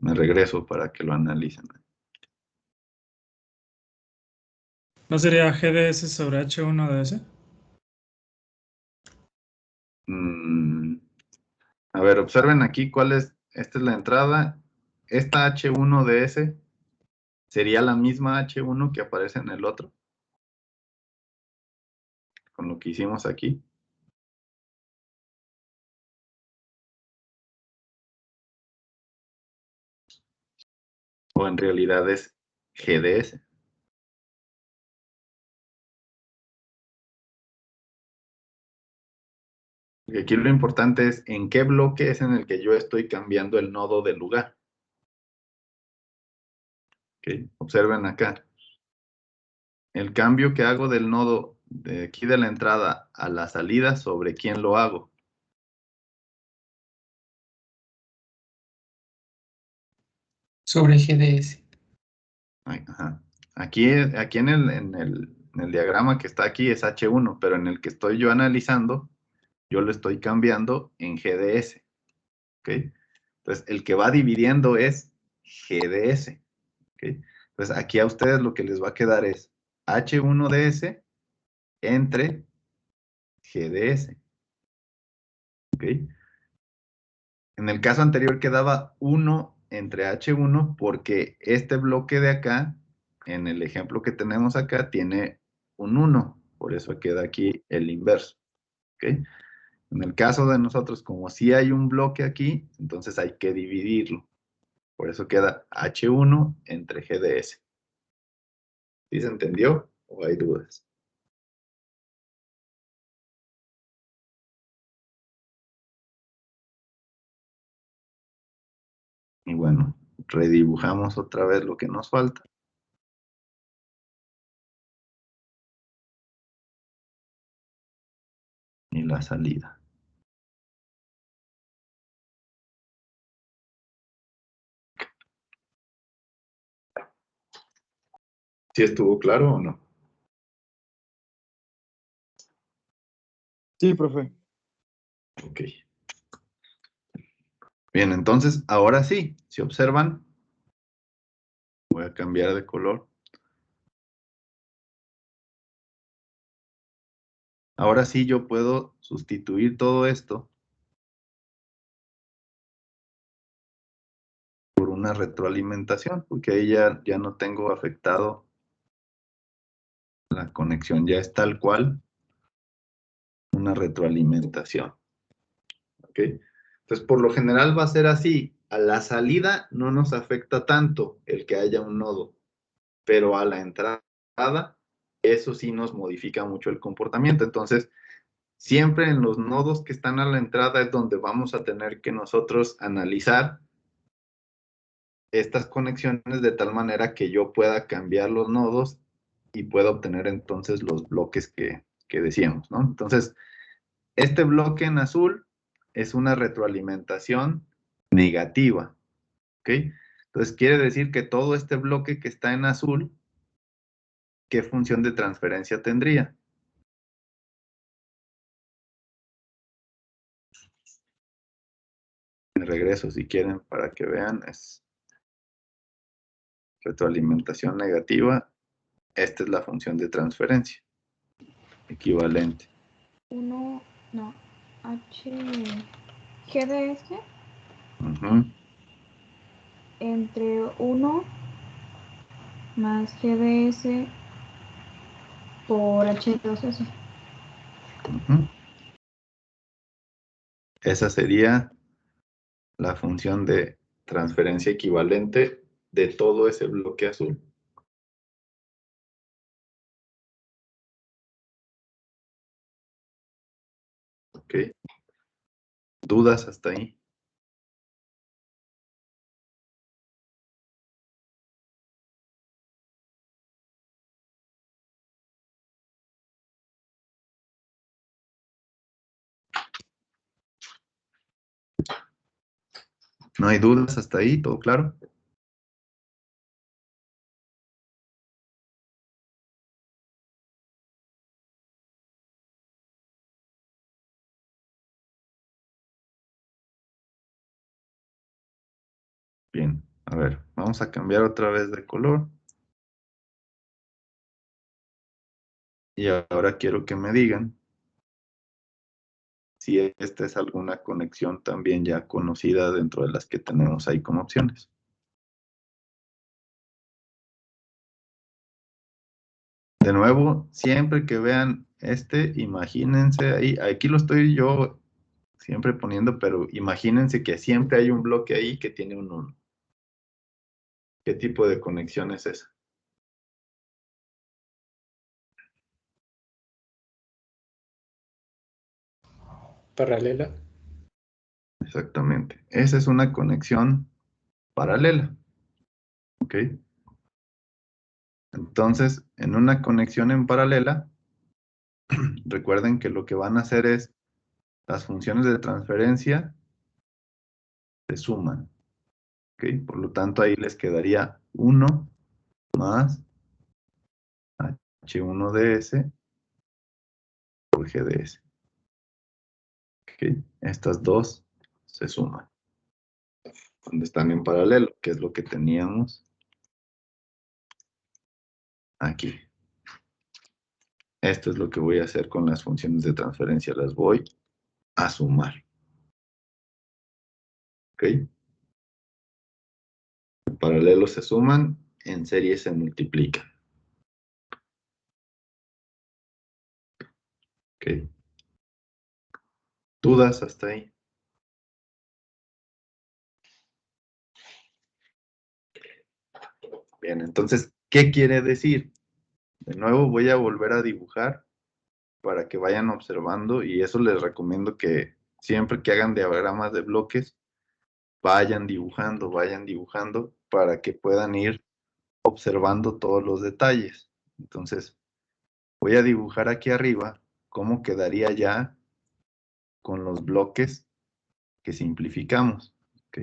A: Me regreso para que lo analicen.
H: ¿No sería GDS sobre H1 de S?
A: A ver, observen aquí cuál es. Esta es la entrada. Esta H1 de S sería la misma H1 que aparece en el otro. Con lo que hicimos aquí. O en realidad es GDS. Y aquí lo importante es en qué bloque es en el que yo estoy cambiando el nodo de lugar. ¿Okay? Observen acá. El cambio que hago del nodo de aquí de la entrada a la salida, ¿sobre quién lo hago?
F: Sobre GDS.
A: Ajá. Aquí en el diagrama que está aquí es H1, pero en el que estoy yo analizando, yo lo estoy cambiando en GDS. ¿Ok? Entonces, el que va dividiendo es GDS. ¿Ok? Entonces, aquí a ustedes lo que les va a quedar es H1DS entre GDS. ¿Ok? En el caso anterior quedaba 1 entre H1 porque este bloque de acá, en el ejemplo que tenemos acá, tiene un 1. Por eso queda aquí el inverso. ¿Ok? En el caso de nosotros, como sí hay un bloque aquí, entonces hay que dividirlo. Por eso queda H1 entre GDS. ¿Sí se entendió o hay dudas? Y bueno, redibujamos otra vez lo que nos falta. Y la salida. ¿Sí estuvo claro o no?
E: Sí, profe.
A: Ok. Bien, entonces, ahora sí, si observan, voy a cambiar de color. Ahora sí yo puedo sustituir todo esto por una retroalimentación, porque ahí ya no tengo afectado la conexión, ya es tal cual una retroalimentación. ¿Ok? Entonces, por lo general va a ser así. A la salida no nos afecta tanto el que haya un nodo, pero a la entrada, eso sí nos modifica mucho el comportamiento. Entonces, siempre en los nodos que están a la entrada es donde vamos a tener que nosotros analizar estas conexiones de tal manera que yo pueda cambiar los nodos y pueda obtener entonces los bloques que decíamos, ¿no? Entonces, este bloque en azul es una retroalimentación negativa, ¿ok? Entonces, quiere decir que todo este bloque que está en azul, ¿qué función de transferencia tendría? Regreso si quieren para que vean, es retroalimentación negativa. Esta es la función de transferencia equivalente.
G: 1, no, GDS entre 1 más GDS por H2S.
A: Esa sería la función de transferencia equivalente de todo ese bloque azul. ¿Ok? ¿Dudas hasta ahí? ¿No hay dudas hasta ahí? ¿Todo claro? Bien, a ver, vamos a cambiar otra vez de color. Y ahora quiero que me digan si esta es alguna conexión también ya conocida dentro de las que tenemos ahí como opciones. De nuevo, siempre que vean imagínense ahí, aquí lo estoy yo siempre poniendo, pero imagínense que siempre hay un bloque ahí que tiene un 1. ¿Qué tipo de conexión es esa?
F: Paralela.
A: Exactamente. Esa es una conexión paralela. ¿Ok? Entonces, en una conexión en paralela, recuerden que lo que van a hacer es las funciones de transferencia se suman. ¿Ok? Por lo tanto, ahí les quedaría 1 más H1DS por GDS. ¿Ok? Estas dos se suman cuando están en paralelo, que es lo que teníamos aquí. Esto es lo que voy a hacer con las funciones de transferencia. Las voy a sumar. ¿Ok? En paralelo se suman, en serie se multiplican. ¿Ok? ¿Dudas hasta ahí? Bien, entonces, ¿qué quiere decir? De nuevo voy a volver a dibujar para que vayan observando y eso les recomiendo que siempre que hagan diagramas de bloques, vayan dibujando para que puedan ir observando todos los detalles. Entonces, voy a dibujar aquí arriba cómo quedaría ya con los bloques que simplificamos. ¿Ok?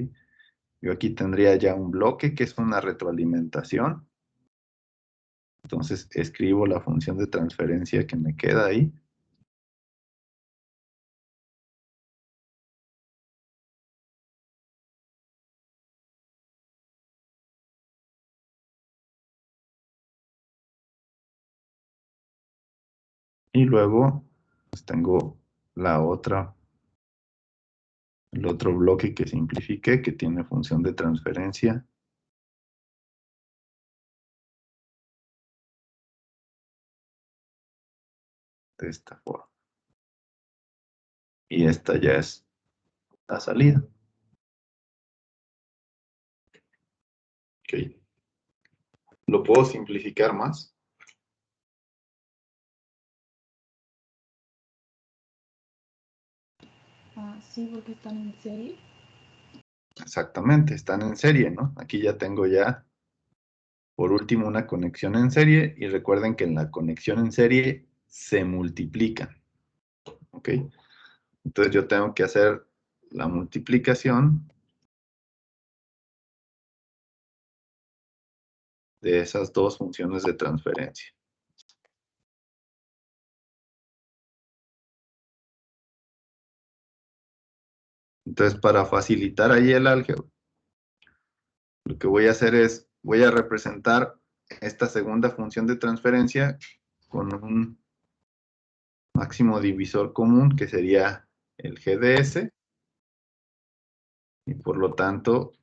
A: Yo aquí tendría ya un bloque que es una retroalimentación. Entonces escribo la función de transferencia que me queda ahí. Y luego Pues tengo la otra, el otro bloque que simplifiqué, que tiene función de transferencia. De esta forma. Y esta ya es la salida. Ok. ¿Lo puedo simplificar más?
G: Sí, porque están en serie.
A: Exactamente, están en serie, ¿no? Aquí ya tengo ya, por último, una conexión en serie. Y recuerden que en la conexión en serie se multiplican. ¿Ok? Entonces yo tengo que hacer la multiplicación de esas dos funciones de transferencia. Entonces, para facilitar ahí el álgebra, lo que voy a hacer es, voy a representar esta segunda función de transferencia con un máximo divisor común, que sería el GDS, y por lo tanto,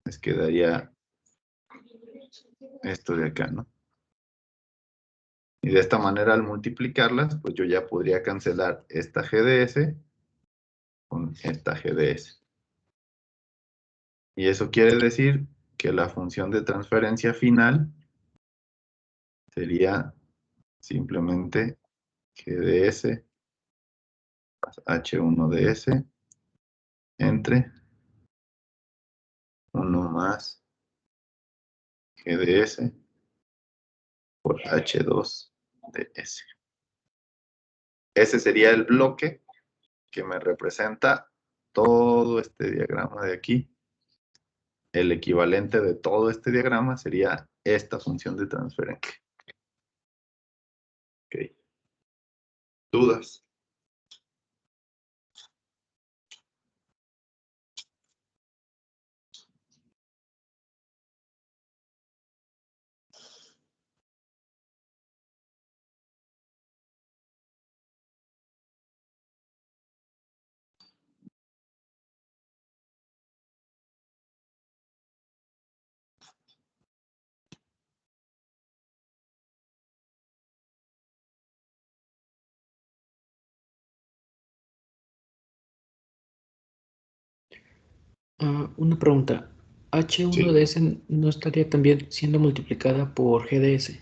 A: les quedaría esto de acá, ¿no? Y de esta manera, al multiplicarlas, pues yo ya podría cancelar esta GDS con esta GDS. Y eso quiere decir que la función de transferencia final sería simplemente GDS más H1DS entre 1 más GDS por H2DS. Ese sería el bloque que me representa todo este diagrama de aquí. El equivalente de todo este diagrama sería esta función de transferencia. Ok. ¿Dudas?
F: Una pregunta.
A: Sí.
F: H1DS no estaría también siendo multiplicada por GDS.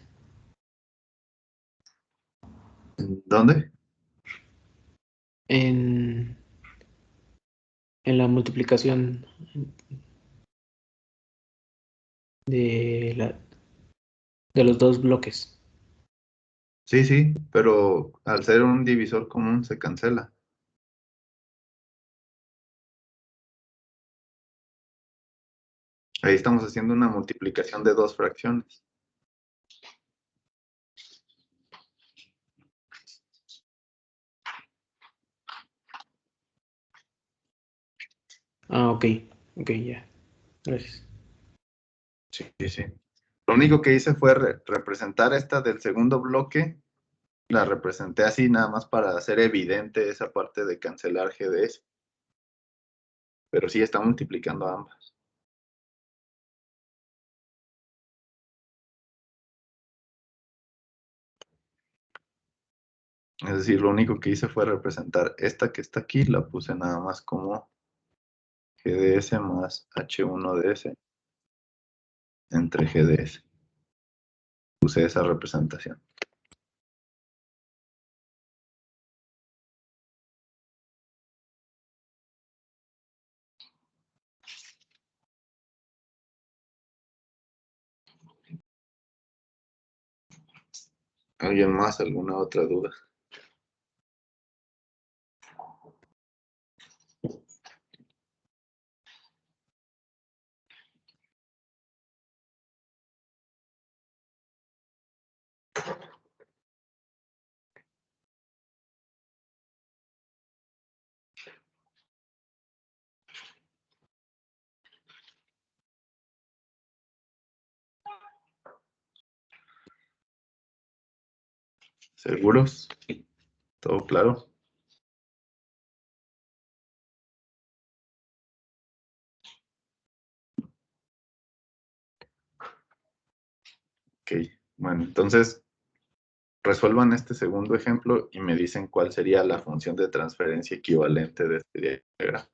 A: ¿Dónde?
F: En, en la multiplicación de, de los dos bloques.
A: Sí, sí, pero al ser un divisor común se cancela. Ahí estamos haciendo una multiplicación de dos fracciones.
F: Ok, ok, ya. Gracias.
A: Sí, sí, sí. Lo único que hice fue representar esta del segundo bloque. La representé así nada más para hacer evidente esa parte de cancelar GDS. Pero sí está multiplicando ambas. Es decir, lo único que hice fue representar esta que está aquí, la puse nada más como GDS más H1DS entre GDS. Puse esa representación. ¿Alguien más? ¿Alguna otra duda? ¿Seguros? ¿Todo claro? Ok, bueno, entonces resuelvan este segundo ejemplo y me dicen cuál sería la función de transferencia equivalente de este diagrama.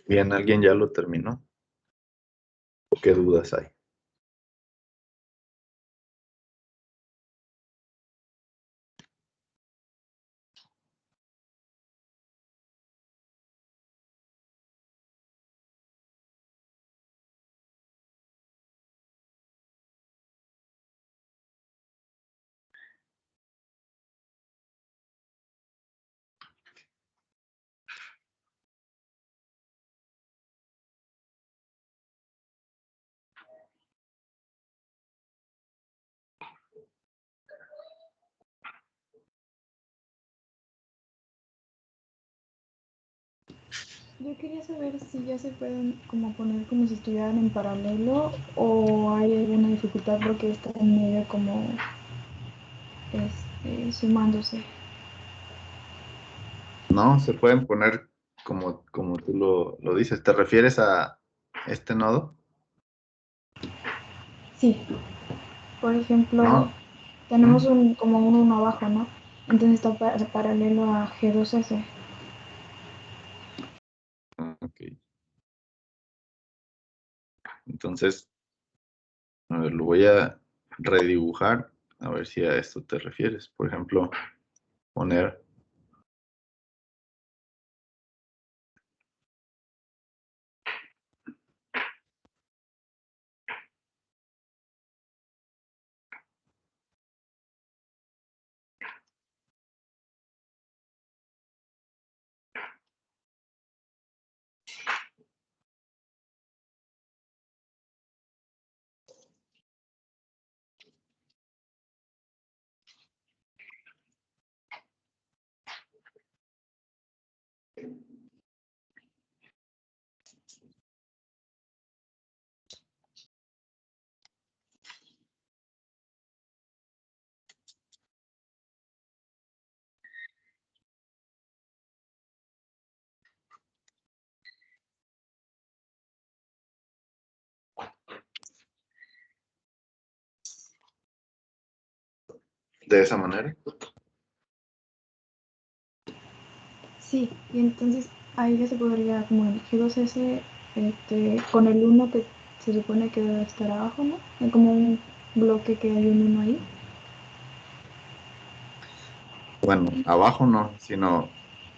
A: Bien, ¿alguien ya lo terminó? ¿O qué dudas hay?
G: Yo quería saber si ya se pueden como poner como si estuvieran en paralelo o hay alguna dificultad porque están medio como sumándose.
A: No, se pueden poner como tú lo dices. ¿Te refieres a este nodo?
G: Sí, por ejemplo,
A: No.
G: tenemos como un 1 abajo, ¿no? Entonces está paralelo a G2S.
A: Ok. Entonces, a ver, lo voy a redibujar, a ver si a esto te refieres. Por ejemplo, poner de esa manera.
G: Sí, y entonces ahí ya se podría, como el G2S, con el 1 que se supone que debe estar abajo, ¿no? Hay como un bloque que hay un 1 ahí.
A: Bueno, abajo no, sino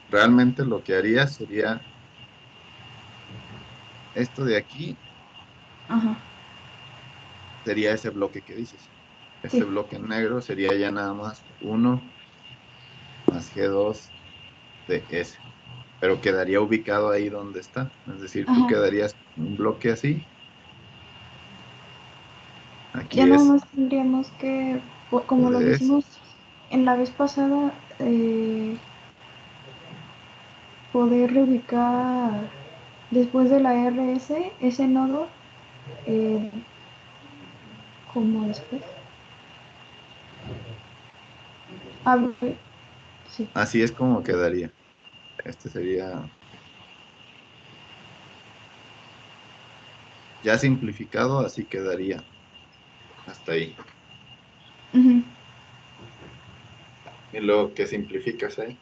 A: realmente lo que haría sería esto de aquí,
G: Ajá,
A: sería ese bloque que dices. Este
G: sí.
A: bloque en negro sería ya nada más 1 más G2 de S, pero quedaría ubicado ahí donde está. Es decir, tú
G: Ajá.
A: quedarías con un bloque así.
G: Ya
A: Aquí
G: nada
A: es
G: más tendríamos que, como lo
A: de S.
G: hicimos en la vez pasada, poder reubicar después de la RS ese nodo, eh, como después. Abre, sí.
A: Así es como quedaría. Este sería ya simplificado, así quedaría. Hasta ahí.
G: Ujú.
A: Y luego, ¿qué simplificas ahí?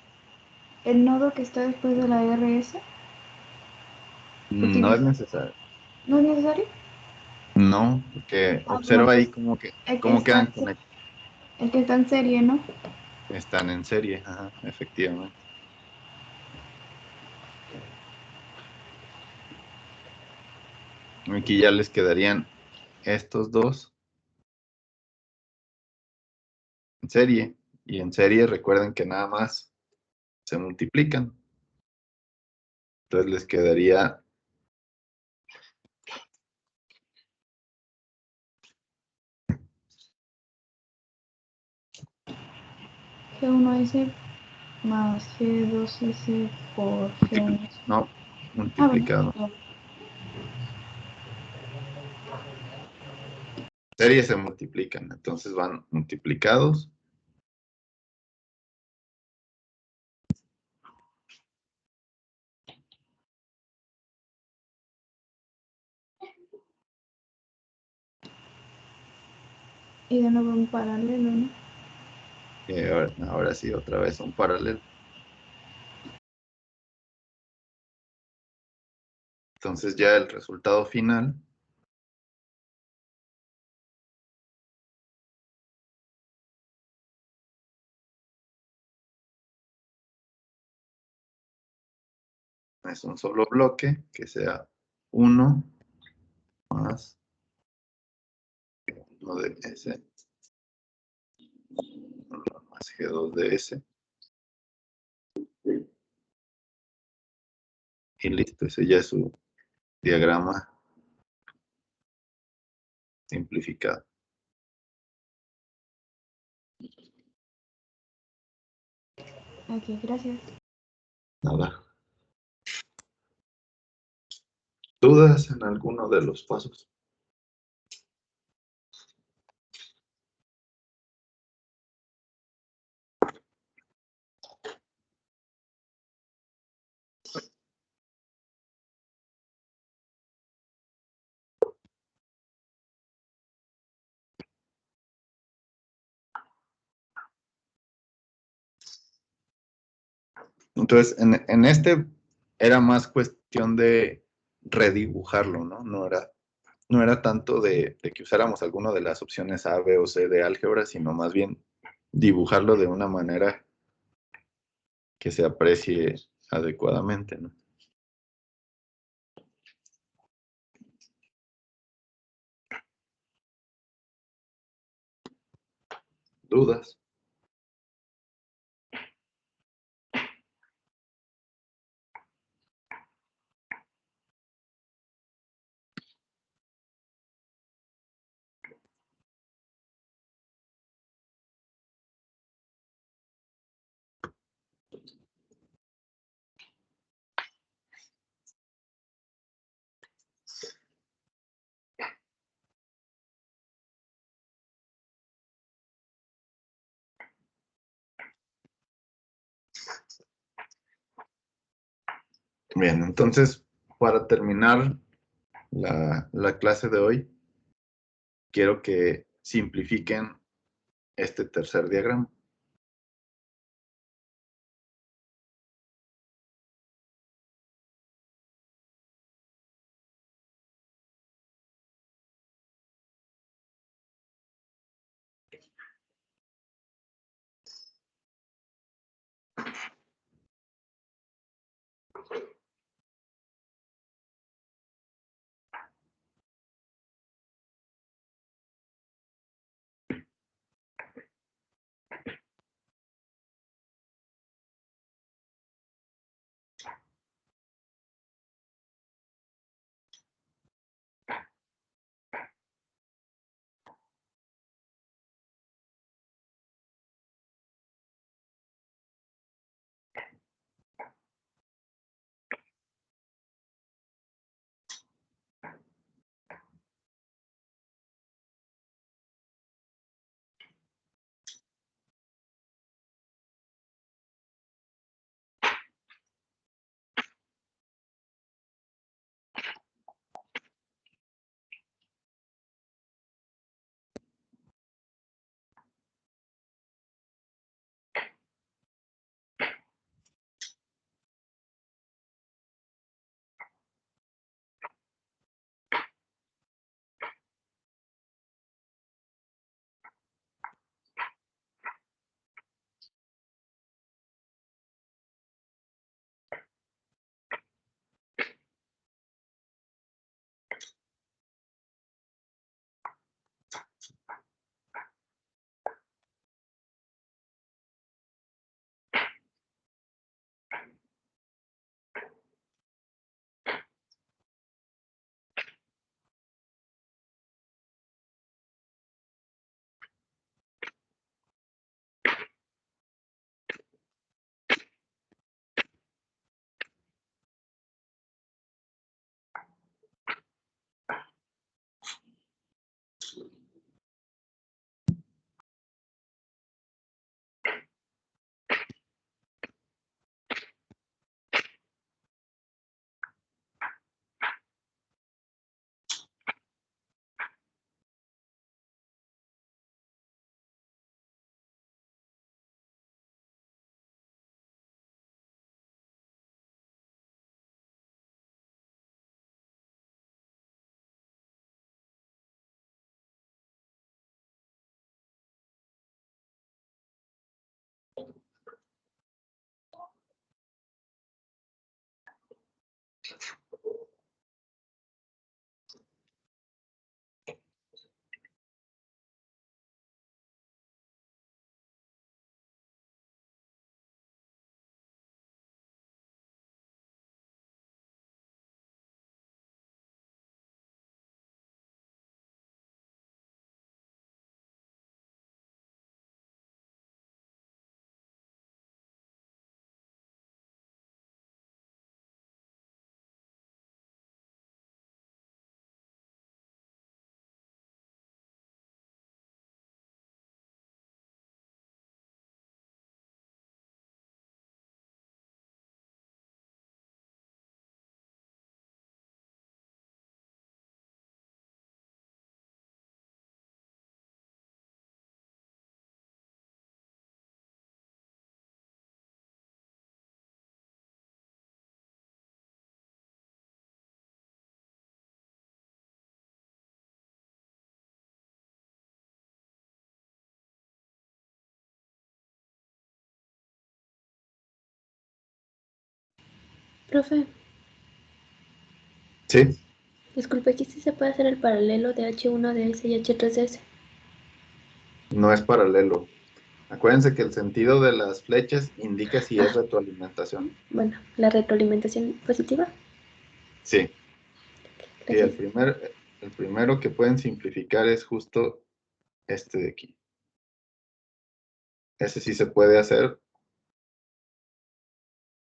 G: El nodo que está después de la RS,
A: No es necesario.
G: ¿no es necesario?
A: No, porque
G: Bueno,
A: observa ahí
G: pues el que
A: cómo
G: está,
A: quedan conectados.
G: el que está en serie, ¿no?
A: Están en serie, ajá, efectivamente. Aquí ya les quedarían estos dos en serie. Y en serie recuerden que nada más se multiplican. Entonces les quedaría
G: G1S más G2S por G1S.
A: no
G: Ah, bueno.
A: multiplicado. Series se multiplican, entonces van multiplicados.
G: Y de nuevo en paralelo, ¿no?
A: Y ahora sí, otra vez un paralelo. Entonces ya el resultado final es un solo bloque que sea 1 más 1 de S más G2 de S. Y listo, ese ya es su diagrama simplificado.
G: Ok, gracias.
A: Nada. ¿Dudas en alguno de los pasos? Entonces, en este era más cuestión de redibujarlo, ¿no? No era tanto de que usáramos alguna de las opciones A, B o C de álgebra, sino más bien dibujarlo de una manera que se aprecie adecuadamente, ¿no? ¿Dudas? Bien, entonces, para terminar la clase de hoy, quiero que simplifiquen este tercer diagrama.
I: Profe,
A: Sí,
I: disculpe, aquí sí se puede hacer el paralelo de H1DS y H3DS.
A: no es paralelo. Acuérdense que el sentido de las flechas indica si es
I: Ah,
A: retroalimentación.
I: bueno, la retroalimentación positiva.
A: Sí. Y
I: Gracias.
A: el primero que pueden simplificar es justo este de aquí. Ese sí se puede hacer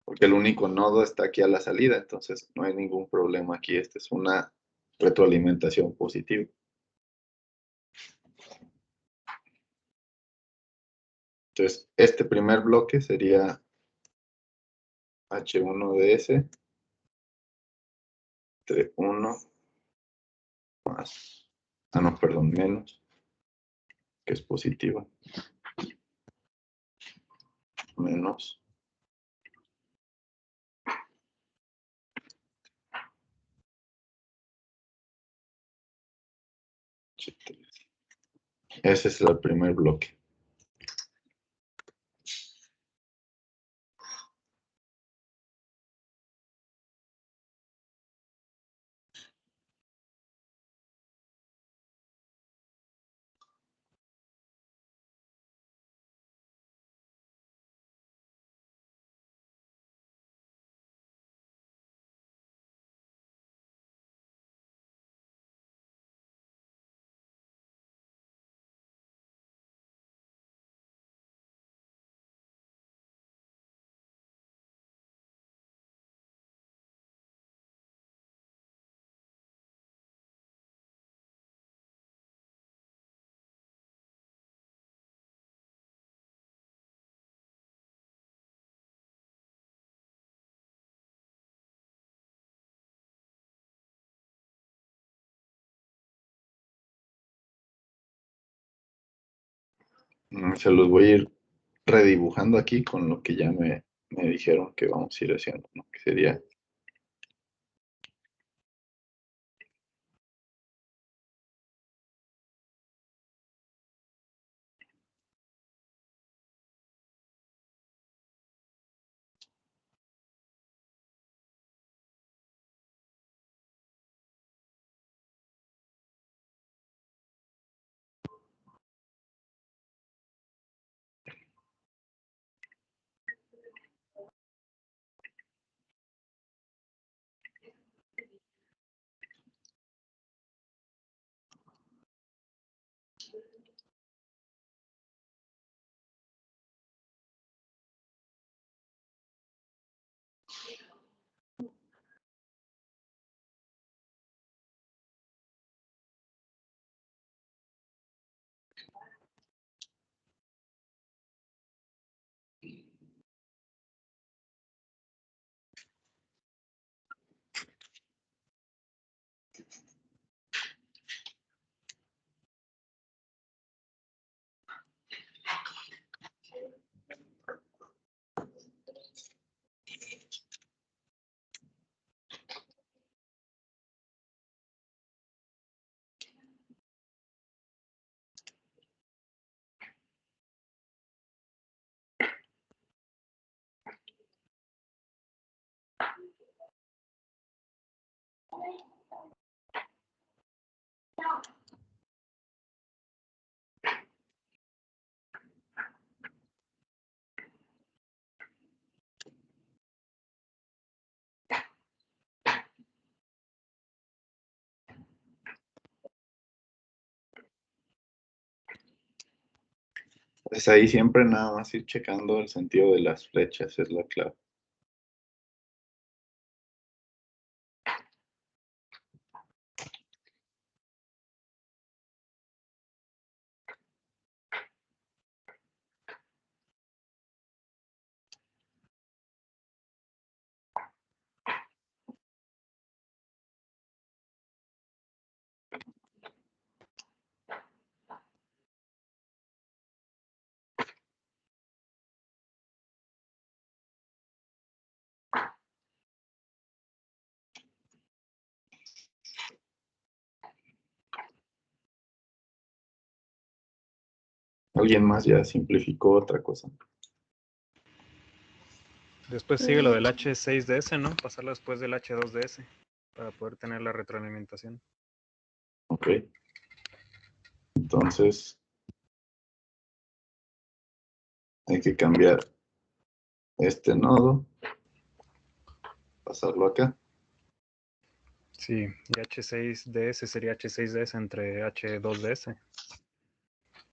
A: porque el único nodo está aquí a la salida, entonces no hay ningún problema aquí. Esta es una retroalimentación positiva. Entonces, este primer bloque sería H1DS entre 1 más, no, perdón, menos, que es positiva, menos H3. Ese es el primer bloque. Se los voy a ir redibujando aquí con lo que ya me dijeron que vamos a ir haciendo, ¿no? Que sería pues ahí siempre nada más ir checando el sentido de las flechas, es la clave. Alguien más ya simplificó otra cosa.
J: Después sigue lo del H6DS, ¿no? Pasarlo después del H2DS para poder tener la retroalimentación.
A: Ok. Entonces, hay que cambiar este nodo, pasarlo acá.
J: Sí, y H6DS sería H6DS entre H2DS.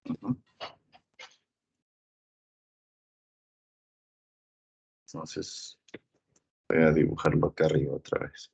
A: Ujú. Entonces, voy a dibujarlo acá arriba otra vez.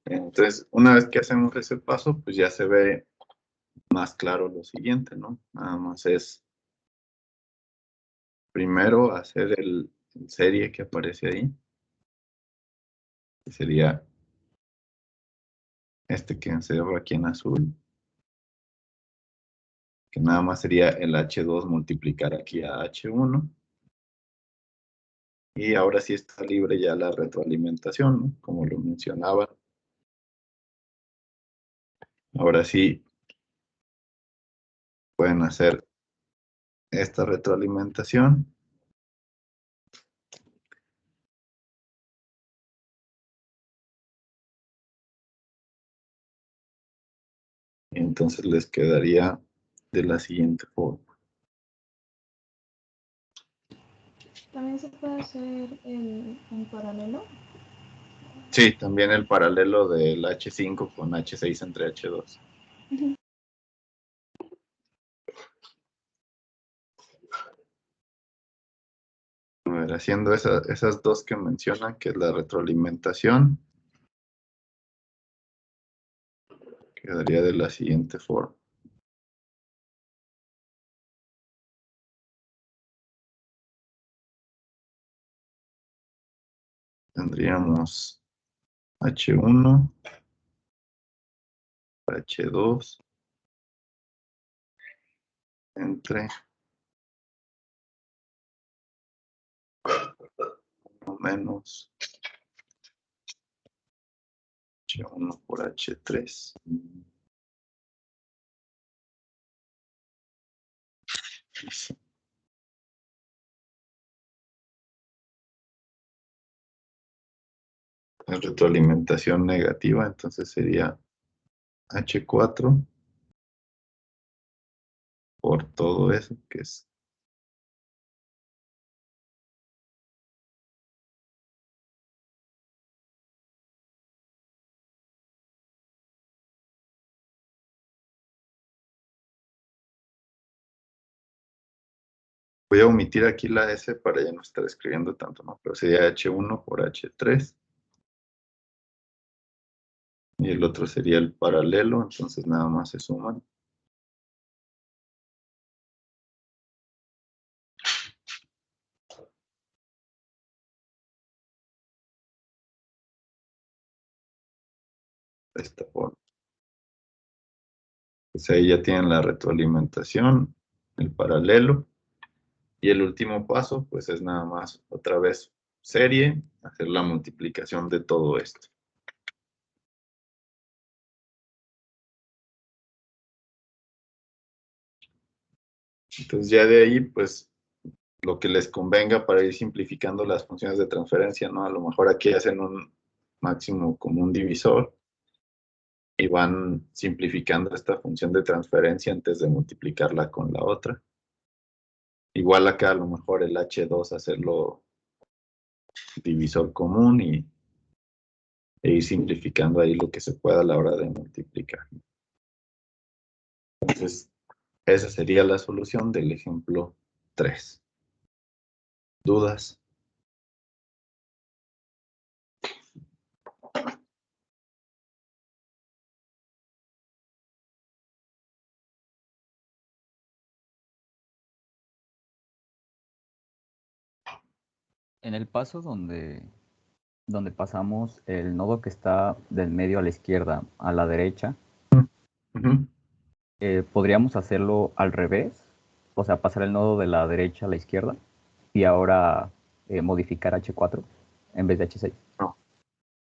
A: Entonces, una vez que hacemos ese paso, pues ya se ve más claro lo siguiente, ¿no? Nada más es primero hacer el serie que aparece ahí, que sería este que se ve aquí en azul, que nada más sería el H2 multiplicar aquí a H1. Y ahora sí está libre ya la retroalimentación, ¿no? Como lo mencionaba. Ahora sí pueden hacer esta retroalimentación. Y entonces les quedaría de la siguiente forma.
G: También se puede hacer en paralelo.
A: Sí, también el paralelo del H5 con H6 entre H2. A ver, haciendo esas dos que mencionan, que es la retroalimentación, quedaría de la siguiente forma. Tendríamos H1, H2, entre menos H1 por H3. La retroalimentación negativa, entonces sería H4 por todo eso, que es Voy a omitir aquí la S para ya no estar escribiendo tanto, ¿no? Pero sería H1 por H3. Y el otro sería el paralelo, entonces nada más se suman. De esta forma. Pues ahí ya tienen la retroalimentación, el paralelo. Y el último paso, pues es nada más otra vez serie, hacer la multiplicación de todo esto. Entonces ya de ahí, pues lo que les convenga para ir simplificando las funciones de transferencia, ¿no? A lo mejor aquí hacen un máximo común divisor y van simplificando esta función de transferencia antes de multiplicarla con la otra. Igual acá a lo mejor el H2 hacerlo divisor común e ir simplificando ahí lo que se pueda a la hora de multiplicar. Entonces, esa sería la solución del ejemplo 3. ¿Dudas?
B: En el paso donde pasamos el nodo que está del medio a la izquierda a la derecha, podríamos hacerlo al revés, o sea, pasar el nodo de la derecha a la izquierda y ahora modificar H4 en vez de H6.
A: No.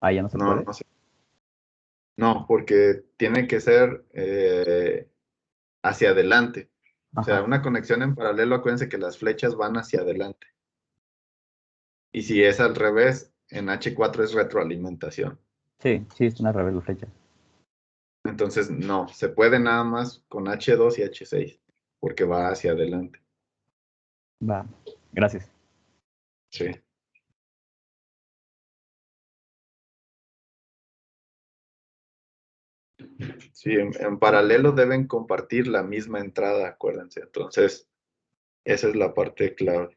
B: Ahí ya no se puede.
A: No, porque tiene que ser hacia adelante. O sea, una conexión en paralelo, acuérdense que las flechas van hacia adelante. Y si es al revés, en H4 es retroalimentación.
B: Sí, es una revés la flecha.
A: Entonces, no, se puede nada más con H2 y H6, porque va hacia adelante.
B: Va, gracias.
A: Sí. Sí, en paralelo deben compartir la misma entrada, acuérdense. Entonces, esa es la parte clave.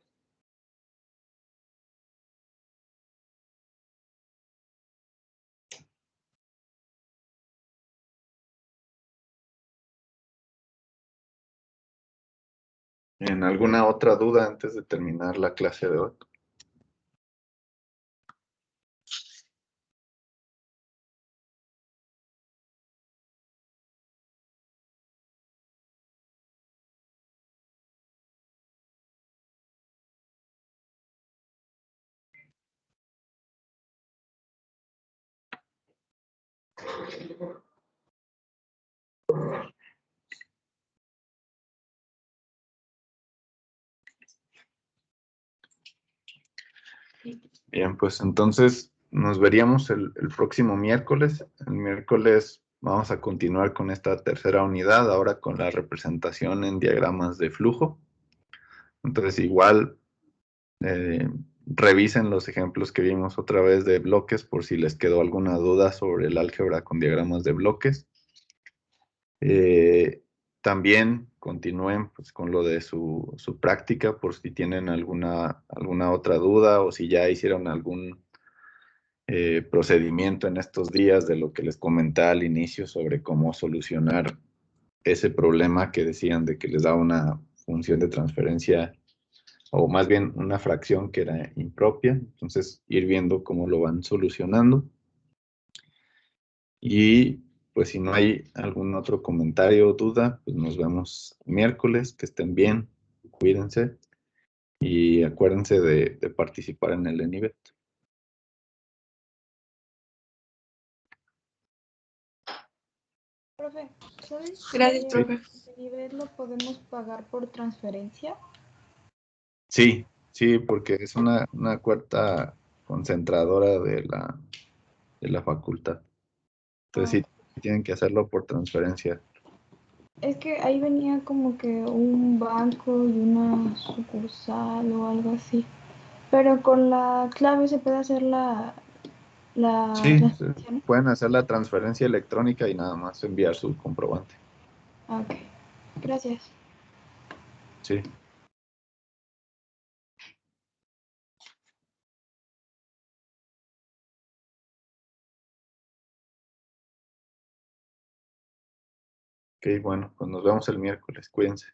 A: ¿En alguna otra duda antes de terminar la clase de hoy? Bien, pues entonces nos veríamos el próximo miércoles. El miércoles vamos a continuar con esta tercera unidad, ahora con la representación en diagramas de flujo. Entonces igual revisen los ejemplos que vimos otra vez de bloques por si les quedó alguna duda sobre el álgebra con diagramas de bloques. También continúen pues, con lo de su práctica por si tienen alguna otra duda o si ya hicieron algún procedimiento en estos días de lo que les comenté al inicio sobre cómo solucionar ese problema que decían de que les da una función de transferencia o más bien una fracción que era impropia. Entonces, ir viendo cómo lo van solucionando. Y pues si no hay algún otro comentario o duda, pues nos vemos miércoles. Que estén bien, cuídense y acuérdense de participar en el ENIVET.
G: Profe, ¿sabes?
D: Gracias, profe.
G: ¿El nivel lo podemos pagar por transferencia?
A: Sí, porque es una cuarta concentradora de la facultad. Entonces sí tienen que hacerlo por transferencia.
G: Es que ahí venía como que un banco y una sucursal o algo así. Pero con la clave se puede hacer
A: Sí,
G: transacción.
A: pueden hacer la transferencia electrónica y nada más enviar su comprobante.
G: Ok, gracias.
A: Sí. Ok, bueno, pues nos vemos el miércoles. Cuídense.